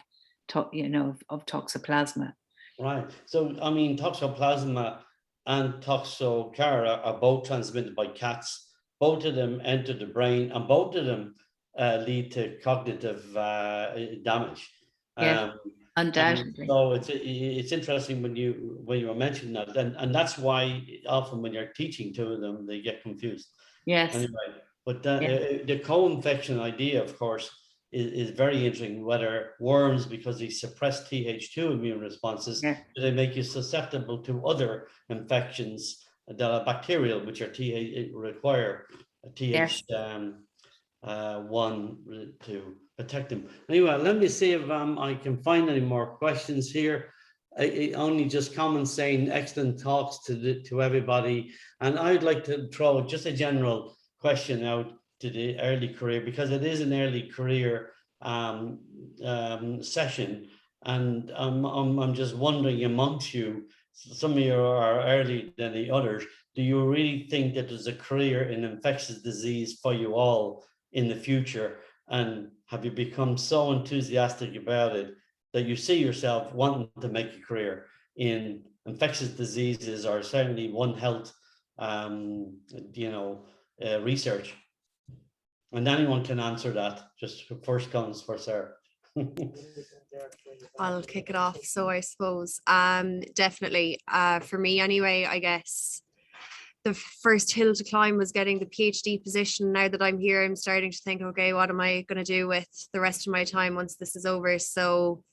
toxoplasma. Right. So, Toxoplasma and Toxocara are both transmitted by cats. Both of them enter the brain, and both of them lead to cognitive damage. Yeah, undoubtedly. So it's interesting when you were mentioning that, and that's why often when you're teaching two of them, they get confused. Yes. Anyway, but the co-infection idea, of course, is very interesting. Whether worms, because they suppress Th2 immune responses, do they make you susceptible to other infections that are bacterial, which are require Th1 to protect them. Anyway, let me see if I can find any more questions here. Only just comments saying excellent talks to everybody, and I'd like to throw just a general question out to the early career, because it is an early career session, and I'm just wondering, amongst you, some of you are early than the others, do you really think that there's a career in infectious disease for you all in the future? And have you become so enthusiastic about it that you see yourself wanting to make a career in infectious diseases, or certainly One Health, research? And anyone can answer that. Just first comes, first served. I'll kick it off. So I suppose definitely for me anyway, I guess the first hill to climb was getting the PhD position. Now that I'm here, I'm starting to think, okay, what am I going to do with the rest of my time once this is over? So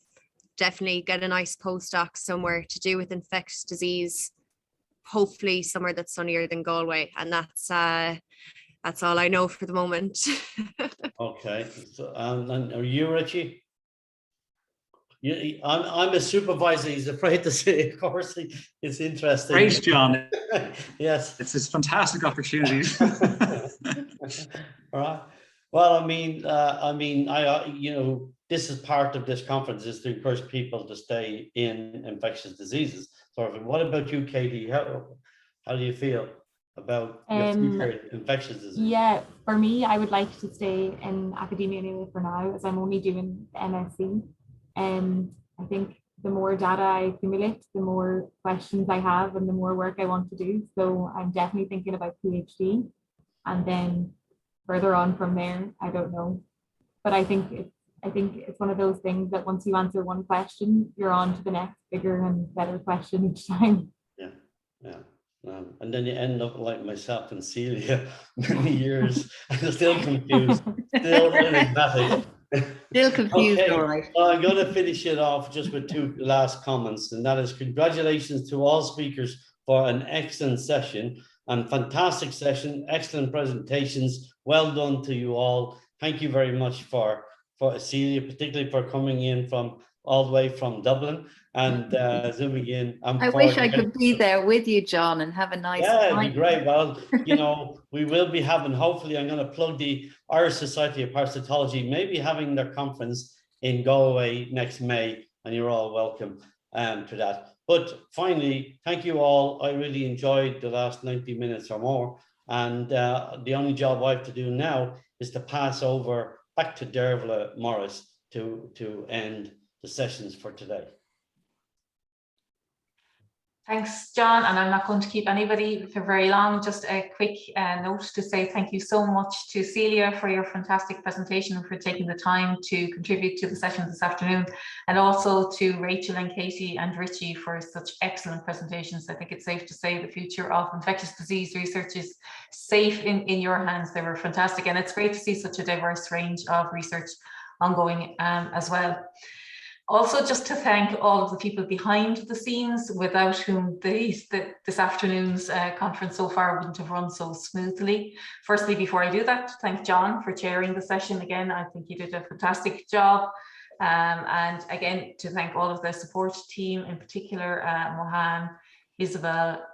definitely get a nice postdoc somewhere to do with infectious disease, hopefully somewhere that's sunnier than Galway. And that's all I know for the moment. Okay, so, and are you, Richie? I'm a supervisor. He's afraid to say, of course, it's interesting. Great, John. Yes. It's this fantastic opportunity. All right. Well, this is part of this conference, is to encourage people to stay in infectious diseases. So what about you, Katie? How do you feel about your future in infectious disease? Yeah, for me, I would like to stay in academia anyway for now, as I'm only doing the MSc. I think the more data I accumulate, the more questions I have and the more work I want to do. So I'm definitely thinking about PhD, and then further on from there, I don't know. But I think it's one of those things that once you answer one question, you're on to the next bigger and better question each time. Yeah. And then you end up like myself and Celia, many years, and still confused, still enigmatic. Still confused, Okay, all right. well, I'm going to finish it off just with two last comments, and that is congratulations to all speakers for an excellent session and fantastic session, excellent presentations. Well done to you all. Thank you very much for Celia, particularly for coming in from all the way from Dublin and zooming in. I wish I could be there with you, John, and have a nice time. It'd be great. Well, we will be having, hopefully, I'm going to plug the Irish Society of Parasitology, maybe having their conference in Galway next May, and you're all welcome to that. But finally, thank you all. I really enjoyed the last 90 minutes or more. And the only job I have to do now is to pass over back to Dervla Morris to end the sessions for today. Thanks, John, and I'm not going to keep anybody for very long. Just a quick note to say thank you so much to Celia for your fantastic presentation and for taking the time to contribute to the session this afternoon, and also to Rachel and Katie and Richie for such excellent presentations. I think it's safe to say the future of infectious disease research is safe in your hands. They were fantastic, and it's great to see such a diverse range of research ongoing as well. Also, just to thank all of the people behind the scenes, without whom this afternoon's conference so far wouldn't have run so smoothly. Firstly, before I do that, thank John for chairing the session again. I think you did a fantastic job. And again, to thank all of the support team, in particular, Mohan, Isabel,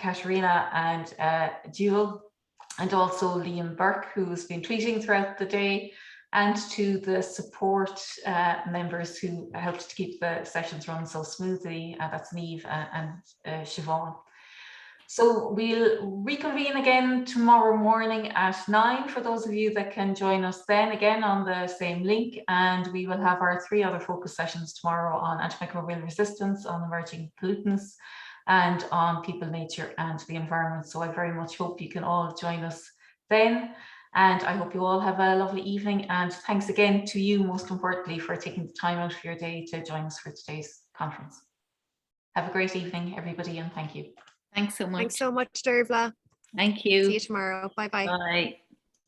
Katerina, and Jewel, and also Liam Burke, who's been tweeting throughout the day, and to the support members who helped to keep the sessions run so smoothly. That's Niamh and Siobhan. So we'll reconvene again tomorrow morning at 9 for those of you that can join us then, again on the same link. And we will have our 3 other focus sessions tomorrow on antimicrobial resistance, on emerging pollutants, and on people, nature, and the environment. So I very much hope you can all join us then. And I hope you all have a lovely evening, and thanks again to you, most importantly, for taking the time out of your day to join us for today's conference. Have a great evening, everybody, and thank you. Thanks so much. Thanks so much, Dervla. Thank you. See you tomorrow. Bye-bye. Bye.